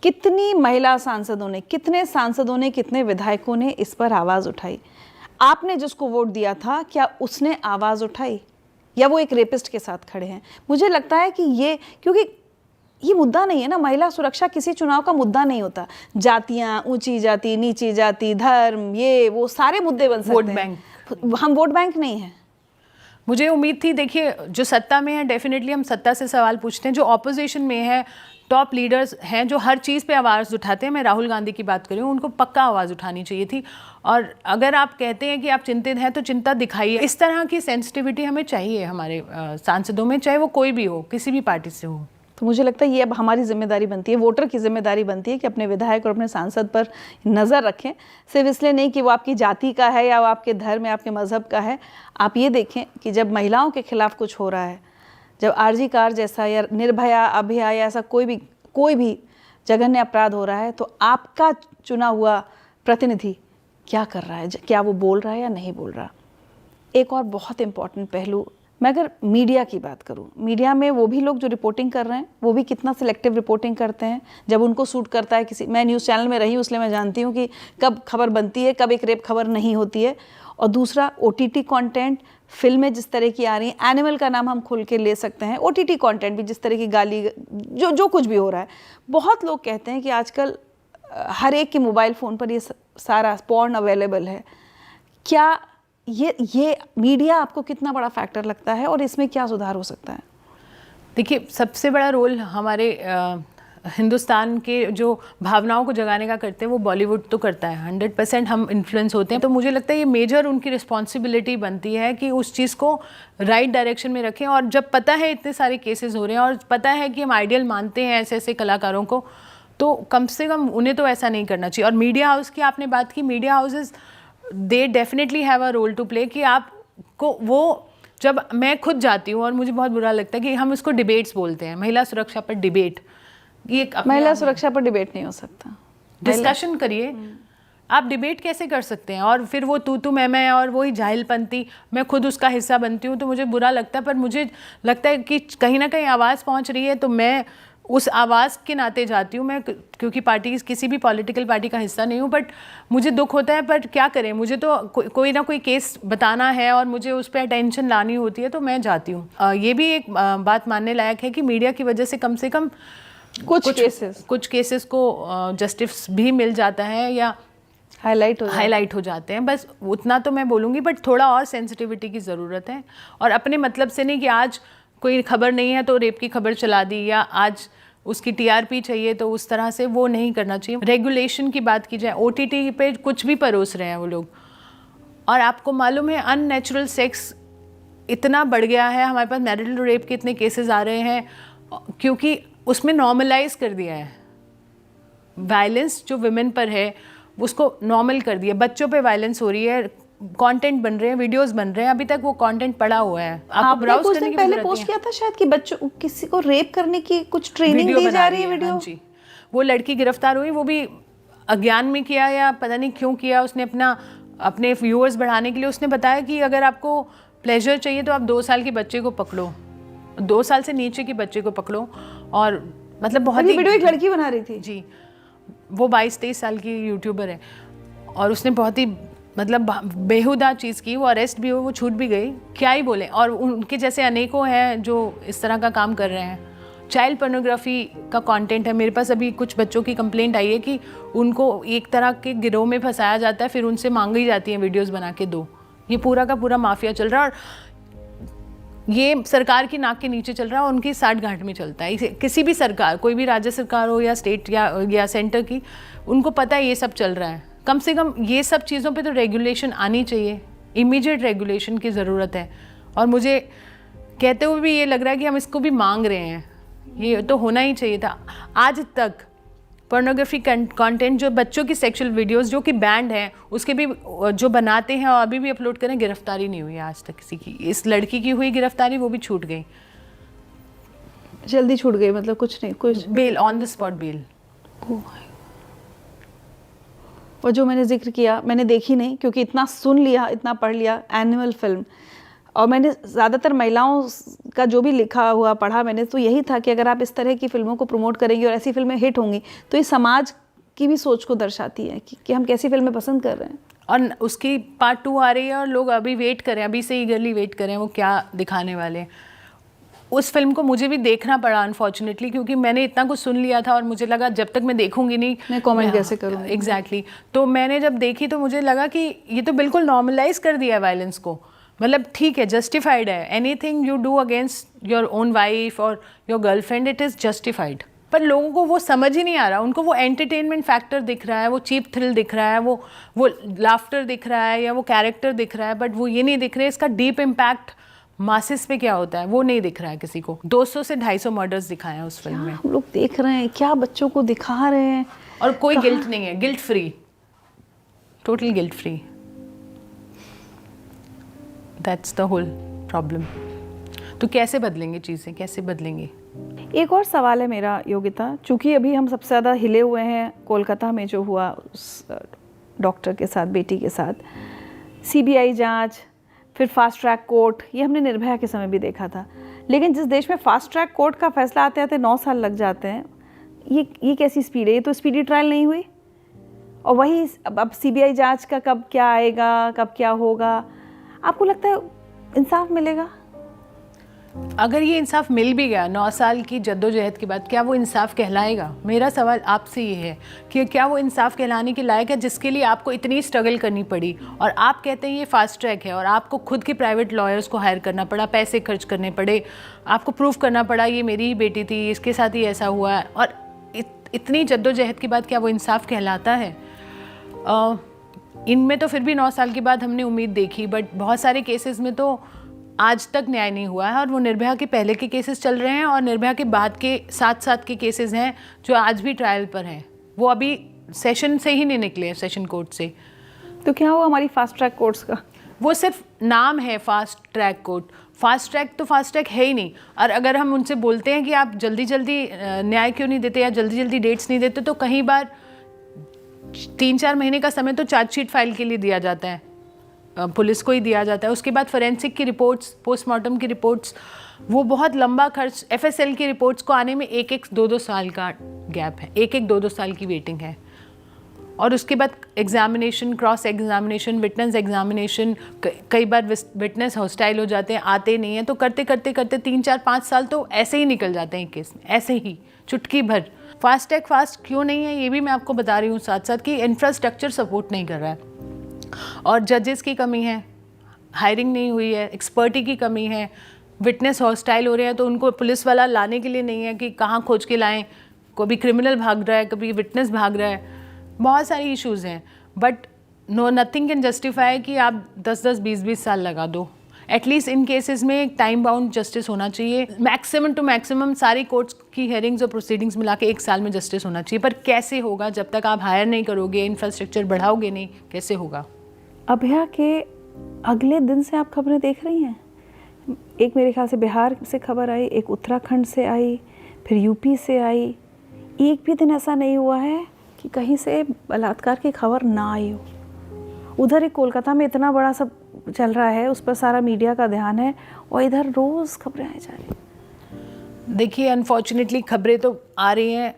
कितनी महिला सांसदों ने, कितने सांसदों ने, कितने विधायकों ने इस पर आवाज़ उठाई। आपने जिसको वोट दिया था, क्या उसने आवाज़ उठाई, या वो एक रेपिस्ट के साथ खड़े हैं? मुझे लगता है कि ये, क्योंकि ये मुद्दा नहीं है ना, महिला सुरक्षा किसी चुनाव का मुद्दा नहीं होता। जातियां, ऊंची जाति, नीची जाति, धर्म, ये वो सारे मुद्दे बन सकते वोट हैं। बैंक, हम वोट बैंक नहीं है। मुझे उम्मीद थी, देखिए जो सत्ता में है डेफिनेटली हम सत्ता से सवाल पूछते हैं, जो ऑपोजिशन में है, टॉप लीडर्स हैं जो हर चीज़ पे आवाज़ उठाते हैं, मैं राहुल गांधी की बात कर रही हूँ, उनको पक्का आवाज़ उठानी चाहिए थी। और अगर आप कहते हैं कि आप चिंतित हैं तो चिंता दिखाइए। इस तरह की सेंसिटिविटी हमें चाहिए हमारे सांसदों में, चाहे वो कोई भी हो, किसी भी पार्टी से हो। तो मुझे लगता है ये अब हमारी जिम्मेदारी बनती है, वोटर की जिम्मेदारी बनती है कि अपने विधायक और अपने सांसद पर नज़र रखें। सिर्फ इसलिए नहीं कि वो आपकी जाति का है या वो आपके धर्म या आपके मज़हब का है। आप ये देखें कि जब महिलाओं के खिलाफ कुछ हो रहा है, जब आरजी कार जैसा या निर्भया, अभया या ऐसा कोई भी जघन्य अपराध हो रहा है, तो आपका चुना हुआ प्रतिनिधि क्या कर रहा है, क्या वो बोल रहा है या नहीं बोल रहा। एक और बहुत इम्पॉर्टेंट पहलू, मैं अगर मीडिया की बात करूं, मीडिया में वो भी लोग जो रिपोर्टिंग कर रहे हैं, वो भी कितना सिलेक्टिव रिपोर्टिंग करते हैं। जब उनको सूट करता है किसी, मैं न्यूज़ चैनल में रही हूँ इसलिए मैं जानती हूँ कि कब खबर बनती है, कब एक रेप खबर नहीं होती है। और दूसरा, OTT कंटेंट, फिल्में जिस तरह की आ रही हैं, एनिमल का नाम हम खुल के ले सकते हैं, OTT कंटेंट भी जिस तरह की गाली, जो कुछ भी हो रहा है। बहुत लोग कहते हैं कि आजकल हर एक के मोबाइल फ़ोन पर ये सारा पॉर्न अवेलेबल है। क्या ये मीडिया आपको कितना बड़ा फैक्टर लगता है और इसमें क्या सुधार हो सकता है? देखिए, सबसे बड़ा रोल हमारे हिंदुस्तान के जो भावनाओं को जगाने का करते हैं वो बॉलीवुड तो करता है। 100% हम इन्फ्लुएंस होते हैं। तो मुझे लगता है ये मेजर उनकी रिस्पॉन्सिबिलिटी बनती है कि उस चीज़ को राइट डायरेक्शन में रखें। और जब पता है इतने सारे केसेस हो रहे हैं और पता है कि हम आइडियल मानते हैं ऐसे ऐसे कलाकारों को, तो कम से कम उन्हें तो ऐसा नहीं करना चाहिए। और मीडिया हाउस की आपने बात की, media houses they definitely have a role to play कि आपको वो, जब मैं खुद जाती हूँ और मुझे बहुत बुरा लगता है कि हम इसको डिबेट्स बोलते हैं, महिला सुरक्षा पर डिबेट। ये महिला सुरक्षा पर डिबेट नहीं हो सकता, डिस्कशन करिए। आप डिबेट कैसे कर सकते हैं? और फिर वो तू मैं और वही जाहिलपंती, मैं खुद उसका हिस्सा बनती हूँ तो मुझे बुरा लगता है। पर मुझे लगता है कि कहीं ना कहीं आवाज़ पहुँच रही है तो मैं उस आवाज़ के नाते जाती हूँ। मैं क्योंकि पार्टी, किसी भी पॉलिटिकल पार्टी का हिस्सा नहीं हूँ, बट मुझे दुख होता है। पर क्या करें, मुझे तो कोई ना कोई केस बताना है और मुझे उस पर अटेंशन लानी होती है तो मैं जाती हूँ। ये भी एक बात मानने लायक है कि मीडिया की वजह से कम कुछ केसेस को जस्टिस भी मिल जाता है या हाईलाइट हो जाते हैं। बस उतना तो मैं बोलूँगी, बट थोड़ा और सेंसिटिविटी की ज़रूरत है। और अपने मतलब से नहीं कि आज कोई खबर नहीं है तो रेप की खबर चला दी, या आज उसकी TRP चाहिए तो उस तरह से वो नहीं करना चाहिए। रेगुलेशन की बात की जाए, OTT पे कुछ भी परोस रहे हैं वो लोग। और आपको मालूम है अननेचुरल सेक्स इतना बढ़ गया है, हमारे पास मैरिटल रेप के इतने केसेस आ रहे हैं क्योंकि उसमें नॉर्मलाइज कर दिया है। वायलेंस जो विमेन पर है उसको नॉर्मल कर दिया। बच्चों पे वायलेंस हो रही है, कंटेंट बन रहे हैं, वीडियोस बन रहे हैं, अभी तक वो कंटेंट पड़ा हुआ है। आपको ब्राउज करने की पहले पोस्ट किया था शायद कि बच्चों, किसी को रेप करने की कुछ ट्रेनिंग दी जा रही है वीडियो। हाँ जी, वो लड़की गिरफ्तार हुई, वो भी अज्ञान में किया या पता नहीं क्यों किया। उसने अपने व्यूअर्स बढ़ाने के लिए उसने बताया कि अगर आपको प्लेजर चाहिए तो आप 2 साल के बच्चे को पकड़ो, 2 साल से नीचे के बच्चे को पकड़ो। और मतलब बहुत ही वीडियो एक लड़की बना रही थी जी, वो 22-23 साल की यूट्यूबर है और उसने बहुत ही मतलब बेहुदा चीज़ की। वो अरेस्ट भी हुई, वो छूट भी गई, क्या ही बोले। और उनके जैसे अनेकों हैं जो इस तरह का काम कर रहे हैं। चाइल्ड पोर्नोग्राफी का कंटेंट है। मेरे पास अभी कुछ बच्चों की कंप्लेंट आई है कि उनको एक तरह के गिरोह में फंसाया जाता है, फिर उनसे मांगी जाती हैं वीडियोस बना के दो। ये पूरा का पूरा माफिया चल रहा है और ये सरकार की नाक के नीचे चल रहा है और उनकी साठ गांठ में चलता है। किसी भी सरकार, कोई भी राज्य सरकार हो या स्टेट या सेंटर की, उनको पता है ये सब चल रहा है। कम से कम ये सब चीज़ों पे तो रेगुलेशन आनी चाहिए, इमीडिएट रेगुलेशन की ज़रूरत है। और मुझे कहते हुए भी ये लग रहा है कि हम इसको भी मांग रहे हैं, ये तो होना ही चाहिए था। आज तक पोर्नोग्राफी कंटेंट, जो बच्चों की सेक्सुअल वीडियोस जो कि बैंड है, उसके भी जो बनाते हैं और अभी भी अपलोड करें, गिरफ्तारी नहीं हुई आज तक किसी की। इस लड़की की हुई गिरफ्तारी, वो भी छूट गई, जल्दी छूट गई, मतलब कुछ नहीं, कुछ bail, on the spot bail. और जो मैंने जिक्र किया, मैंने देखी नहीं क्योंकि इतना सुन लिया, इतना पढ़ लिया, एनिमल फिल्म, और मैंने ज़्यादातर महिलाओं का जो भी लिखा हुआ पढ़ा मैंने, तो यही था कि अगर आप इस तरह की फिल्मों को प्रमोट करेंगे और ऐसी फिल्में हिट होंगी तो ये समाज की भी सोच को दर्शाती है कि हम कैसी फिल्में पसंद कर रहे हैं। और उसकी पार्ट 2 आ रही है और लोग अभी वेट करें, अभी से ईगरली वेट करें वो क्या दिखाने वाले हैं। उस फिल्म को मुझे भी देखना पड़ा अनफॉर्चुनेटली, क्योंकि मैंने इतना कुछ सुन लिया था और मुझे लगा जब तक मैं देखूंगी नहीं मैं कमेंट कैसे करूँगी। एग्जैक्टली। तो मैंने जब देखी तो मुझे लगा कि ये तो बिल्कुल नॉर्मलाइज कर दिया है वायलेंस को, मतलब ठीक है, जस्टिफाइड है, anything you do against your own wife और your girlfriend, it is justified. पर लोगों को वो समझ ही नहीं आ रहा, उनको वो एंटरटेनमेंट फैक्टर दिख रहा है, वो चीप थ्रिल दिख रहा है, वो लाफ्टर दिख रहा है या वो कैरेक्टर दिख रहा है, बट वो ये नहीं दिख रहा है इसका डीप इम्पैक्ट मासिस पे क्या होता है, वो नहीं दिख रहा है किसी को। 200 से 250 मर्डर्स दिखाए हैं उस फिल्म में। हम लोग देख रहे हैं क्या बच्चों को दिखा रहे हैं, और कोई गिल्ट नहीं है, guilt free, total guilt free. That's the whole problem. तो कैसे बदलेंगे चीज़ें, कैसे बदलेंगे? एक और सवाल है मेरा योगिता, चूँकि अभी हम सबसे ज़्यादा हिले हुए हैं कोलकाता में जो हुआ उस डॉक्टर के साथ, बेटी के साथ, सीबीआई जांच, फिर फास्ट ट्रैक कोर्ट, ये हमने निर्भया के समय भी देखा था। लेकिन जिस देश में फास्ट ट्रैक कोर्ट का फैसला आते आते 9 साल लग जाते हैं, ये कैसी स्पीड है? ये तो स्पीडी ट्रायल नहीं हुई। और वही अब सीबीआई जांच का कब क्या आएगा, कब क्या होगा, आपको लगता है इंसाफ मिलेगा? अगर ये इंसाफ मिल भी गया 9 साल की जद्दोजहद के बाद, क्या वो इंसाफ कहलाएगा? मेरा सवाल आपसे ये है कि क्या वो इंसाफ कहलाने के लायक है जिसके लिए आपको इतनी स्ट्रगल करनी पड़ी? और आप कहते हैं ये फास्ट ट्रैक है और आपको खुद के प्राइवेट लॉयर्स को हायर करना पड़ा, पैसे खर्च करने पड़े, आपको प्रूफ करना पड़ा ये मेरी ही बेटी थी, इसके साथ ही ऐसा हुआ है, और इतनी जद्दोजहद के बाद क्या वो इंसाफ कहलाता है? इनमें तो फिर भी 9 साल के बाद हमने उम्मीद देखी, बट बहुत सारे केसेस में तो आज तक न्याय नहीं हुआ है। और वो निर्भया के पहले के केसेस चल रहे हैं और निर्भया के बाद के 7 के केसेस हैं जो आज भी ट्रायल पर हैं, वो अभी सेशन से ही नहीं निकले हैं, सेशन कोर्ट से। तो क्या हुआ हमारी फास्ट ट्रैक कोर्ट्स का? वो सिर्फ नाम है fast track court, fast track तो फास्ट ट्रैक है ही नहीं। और अगर हम उनसे बोलते हैं कि आप जल्दी जल्दी न्याय क्यों नहीं देते या जल्दी जल्दी डेट्स नहीं देते, तो कई बार 3-4 महीने का समय तो चार्जशीट फाइल के लिए दिया जाता है, पुलिस को ही दिया जाता है। उसके बाद फोरेंसिक की रिपोर्ट्स, पोस्टमार्टम की रिपोर्ट्स, वो बहुत लंबा खर्च, एफएसएल की रिपोर्ट्स को आने में 1-2 साल का गैप है, 1-2 साल की वेटिंग है। और उसके बाद examination, cross examination, witness examination, कई बार विटनेस हॉस्टाइल हो जाते हैं, आते नहीं हैं, तो करते करते करते 3-4-5 साल तो ऐसे ही निकल जाते हैं केस में, ऐसे ही चुटकी भर। फास्ट ट्रैक फास्ट क्यों नहीं है ये भी मैं आपको बता रही हूँ साथ साथ, कि इंफ्रास्ट्रक्चर सपोर्ट नहीं कर रहा है और जजेस की कमी है, हायरिंग नहीं हुई है, एक्सपर्टी की कमी है, विटनेस हॉस्टाइल हो रहे हैं तो उनको पुलिस वाला लाने के लिए नहीं है कि कहाँ खोज के लाएं, कभी क्रिमिनल भाग रहा है, कभी विटनेस भाग रहा है, बहुत सारी इश्यूज़ हैं। बट नथिंग कैन जस्टिफाई कि आप 10-10, 20-20 साल लगा दो। एटलीस्ट इन केसेस में एक टाइम बाउंड जस्टिस होना चाहिए, मैक्सिमम टू मैक्सिमम सारी कोर्ट्स की हेयरिंग्स और प्रोसीडिंग्स मिला के 1 साल में जस्टिस होना चाहिए। पर कैसे होगा जब तक आप हायर नहीं करोगे, इंफ्रास्ट्रक्चर बढ़ाओगे नहीं, कैसे होगा? अभया के अगले दिन से आप खबरें देख रही हैं, एक मेरे ख्याल से बिहार से खबर आई, एक उत्तराखंड से आई, फिर यूपी से आई। एक भी दिन ऐसा नहीं हुआ है कि कहीं से बलात्कार की खबर ना आई हो। उधर एक कोलकाता में इतना बड़ा सब चल रहा है, उस पर सारा मीडिया का ध्यान है, और इधर रोज़ खबरें आई जा रही हैं। देखिए अनफॉर्चुनेटली खबरें तो आ रही हैं,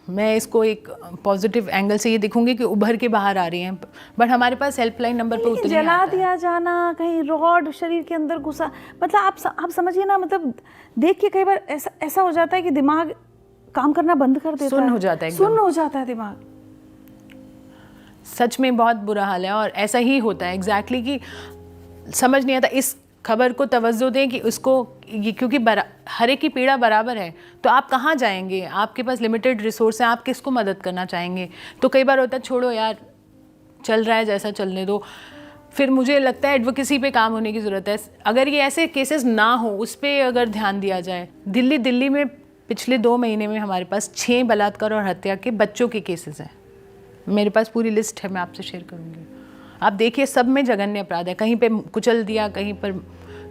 मैं इसको एक पॉजिटिव एंगल से ये देखूंगी कि उभर के बाहर आ रही हैं, बट हमारे पास हेल्पलाइन नंबर पर उतने जला दिया जाना, कहीं रॉड शरीर के अंदर घुसा, मतलब आप समझिए ना, मतलब देख के कई बार ऐसा हो जाता है कि दिमाग काम करना बंद कर देता है, सुन्न हो जाता है, सुन्न हो जाता है दिमाग। सच में बहुत बुरा हाल है और ऐसा ही होता है एग्जैक्टली कि समझ नहीं आता। इस खबर को तवज्जो दें कि उसको, क्योंकि हर एक की पीड़ा बराबर है, तो आप कहाँ जाएंगे, आपके पास लिमिटेड रिसोर्स हैं, आप किसको मदद करना चाहेंगे? तो कई बार होता है छोड़ो यार, चल रहा है जैसा चलने दो। फिर मुझे लगता है एडवोकेसी पे काम होने की ज़रूरत है। अगर ये ऐसे केसेस ना हो, उस पर अगर ध्यान दिया जाए। दिल्ली में पिछले 2 महीने में हमारे पास 6 बलात्कार और हत्या के बच्चों के केसेस हैं। मेरे पास पूरी लिस्ट है, मैं आपसे शेयर करूँगी। आप देखिए, सब में जघन्य अपराध है। कहीं पे कुचल दिया, कहीं पर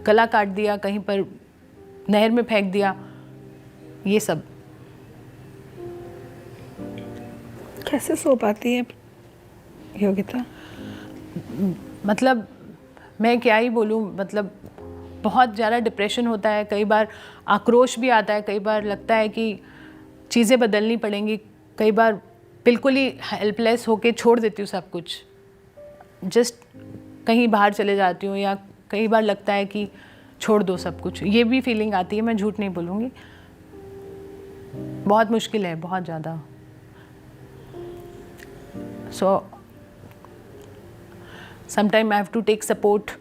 गला काट दिया, कहीं पर नहर में फेंक दिया, ये सब। कैसे सो पाती है योगिता? मतलब मैं क्या ही बोलूँ, मतलब बहुत ज़्यादा डिप्रेशन होता है, कई बार आक्रोश भी आता है, कई बार लगता है कि चीज़ें बदलनी पड़ेंगी, कई बार बिल्कुल ही हेल्पलेस होके छोड़ देती हूँ सब कुछ, जस्ट कहीं बाहर चले जाती हूँ, या कई बार लगता है कि छोड़ दो सब कुछ, ये भी फीलिंग आती है, मैं झूठ नहीं बोलूँगी। बहुत मुश्किल है, बहुत ज़्यादा। So sometime I have to take support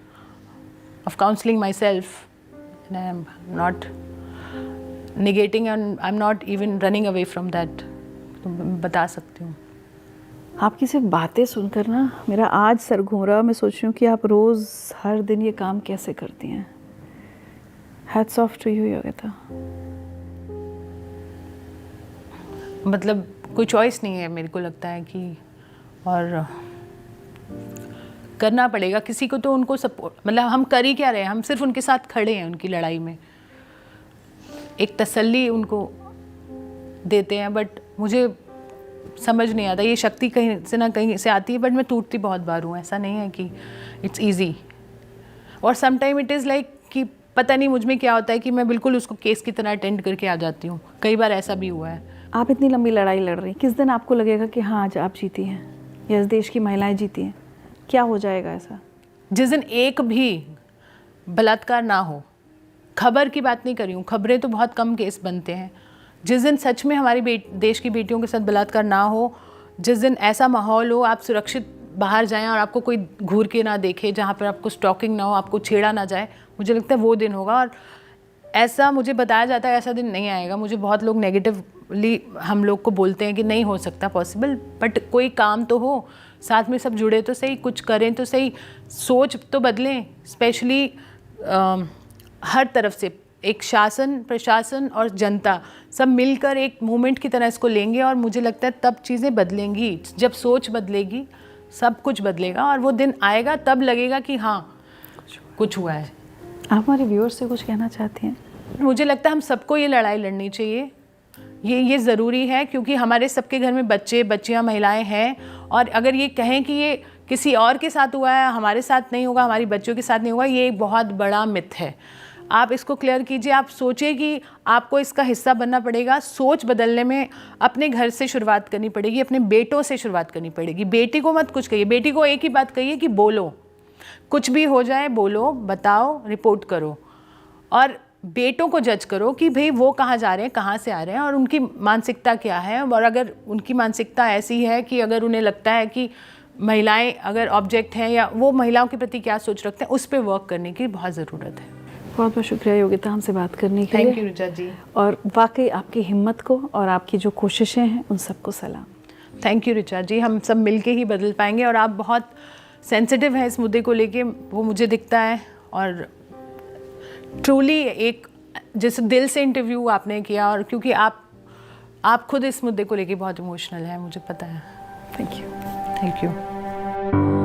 of counseling myself, and I am not negating and I'm not even running away from that. तो बता सकती हूँ। आपकी सिर्फ बातें सुनकर ना मेरा आज सर घूम रहा। मैं सोच रही हूँ कि आप रोज़ हर दिन ये काम कैसे करती हैं। Hats off to you Yogita. मतलब कोई चॉइस नहीं है, मेरे को लगता है कि, और करना पड़ेगा किसी को तो उनको सपोर्ट, मतलब हम कर ही क्या रहे हैं, हम सिर्फ उनके साथ खड़े हैं उनकी लड़ाई में, एक तसल्ली उनको देते हैं। बट मुझे समझ नहीं आता, ये शक्ति कहीं से ना कहीं से आती है, बट मैं टूटती बहुत बार हूँ। ऐसा नहीं है कि इट्स ईजी, और some time it is like कि पता नहीं मुझ में क्या होता है कि मैं बिल्कुल उसको केस की तरह अटेंड करके आ जाती हूँ। कई बार ऐसा भी हुआ है। आप इतनी लंबी लड़ाई लड़ रही हैं, किस दिन आपको लगेगा कि हाँ आज आप जीती हैं या इस देश की महिलाएं जीती हैं? क्या हो जाएगा ऐसा? जिस दिन एक भी बलात्कार ना हो, खबर की बात नहीं कर रही हूँ, खबरें तो बहुत कम केस बनते हैं, जिस दिन सच में हमारी देश की बेटियों के साथ बलात्कार ना हो, जिस दिन ऐसा माहौल हो, आप सुरक्षित बाहर जाएं और आपको कोई घूर के ना देखे, जहाँ पर आपको स्टॉकिंग ना हो, आपको छेड़ा ना जाए, मुझे लगता है वो दिन होगा। और ऐसा मुझे बताया जाता है ऐसा दिन नहीं आएगा। मुझे बहुत लोग नेगेटिवली हम लोग को बोलते हैं कि नहीं हो सकता पॉसिबल, बट कोई काम तो हो, साथ में सब जुड़े तो सही, कुछ करें तो सही, सोच तो बदलें। स्पेशली हर तरफ से एक शासन, प्रशासन और जनता सब मिलकर एक मूवमेंट की तरह इसको लेंगे, और मुझे लगता है तब चीज़ें बदलेंगी। जब सोच बदलेगी सब कुछ बदलेगा, और वो दिन आएगा तब लगेगा कि हाँ कुछ हुआ है। आप हमारे व्यूअर्स से कुछ कहना चाहती हैं? मुझे लगता है हम सबको ये लड़ाई लड़नी चाहिए, ये ज़रूरी है, क्योंकि हमारे सबके घर में बच्चे बच्चियां महिलाएं हैं, और अगर ये कहें कि ये किसी और के साथ हुआ है, हमारे साथ नहीं होगा, हमारी बच्चियों के साथ नहीं होगा, ये एक बहुत बड़ा मिथ है। आप इसको क्लियर कीजिए। आप सोचिए कि आपको इसका हिस्सा बनना पड़ेगा। सोच बदलने में अपने घर से शुरुआत करनी पड़ेगी, अपने बेटों से शुरुआत करनी पड़ेगी। बेटी को मत कुछ कहिए, बेटी को एक ही बात कहिए कि बोलो, कुछ भी हो जाए बोलो, बताओ, रिपोर्ट करो, और बेटों को जज करो कि भाई वो कहाँ जा रहे हैं, कहाँ से आ रहे हैं, और उनकी मानसिकता क्या है। और अगर उनकी मानसिकता ऐसी है कि अगर उन्हें लगता है कि महिलाएं अगर ऑब्जेक्ट हैं, या वो महिलाओं के प्रति क्या सोच रखते हैं, उस पर वर्क करने की बहुत ज़रूरत है। बहुत बहुत शुक्रिया योगिता हमसे बात करने के लिए। थैंक यू ऋचा जी। और वाकई आपकी हिम्मत को और आपकी जो कोशिशें हैं उन सबको सलाम। थैंक यू ऋचा जी। हम सब मिलके ही बदल पाएंगे, और आप बहुत सेंसिटिव हैं इस मुद्दे को लेके, वो मुझे दिखता है। और ट्रूली एक जैसे दिल से इंटरव्यू आपने किया, और क्योंकि आप खुद इस मुद्दे को लेके बहुत इमोशनल हैं, मुझे पता है। Thank you. Thank you.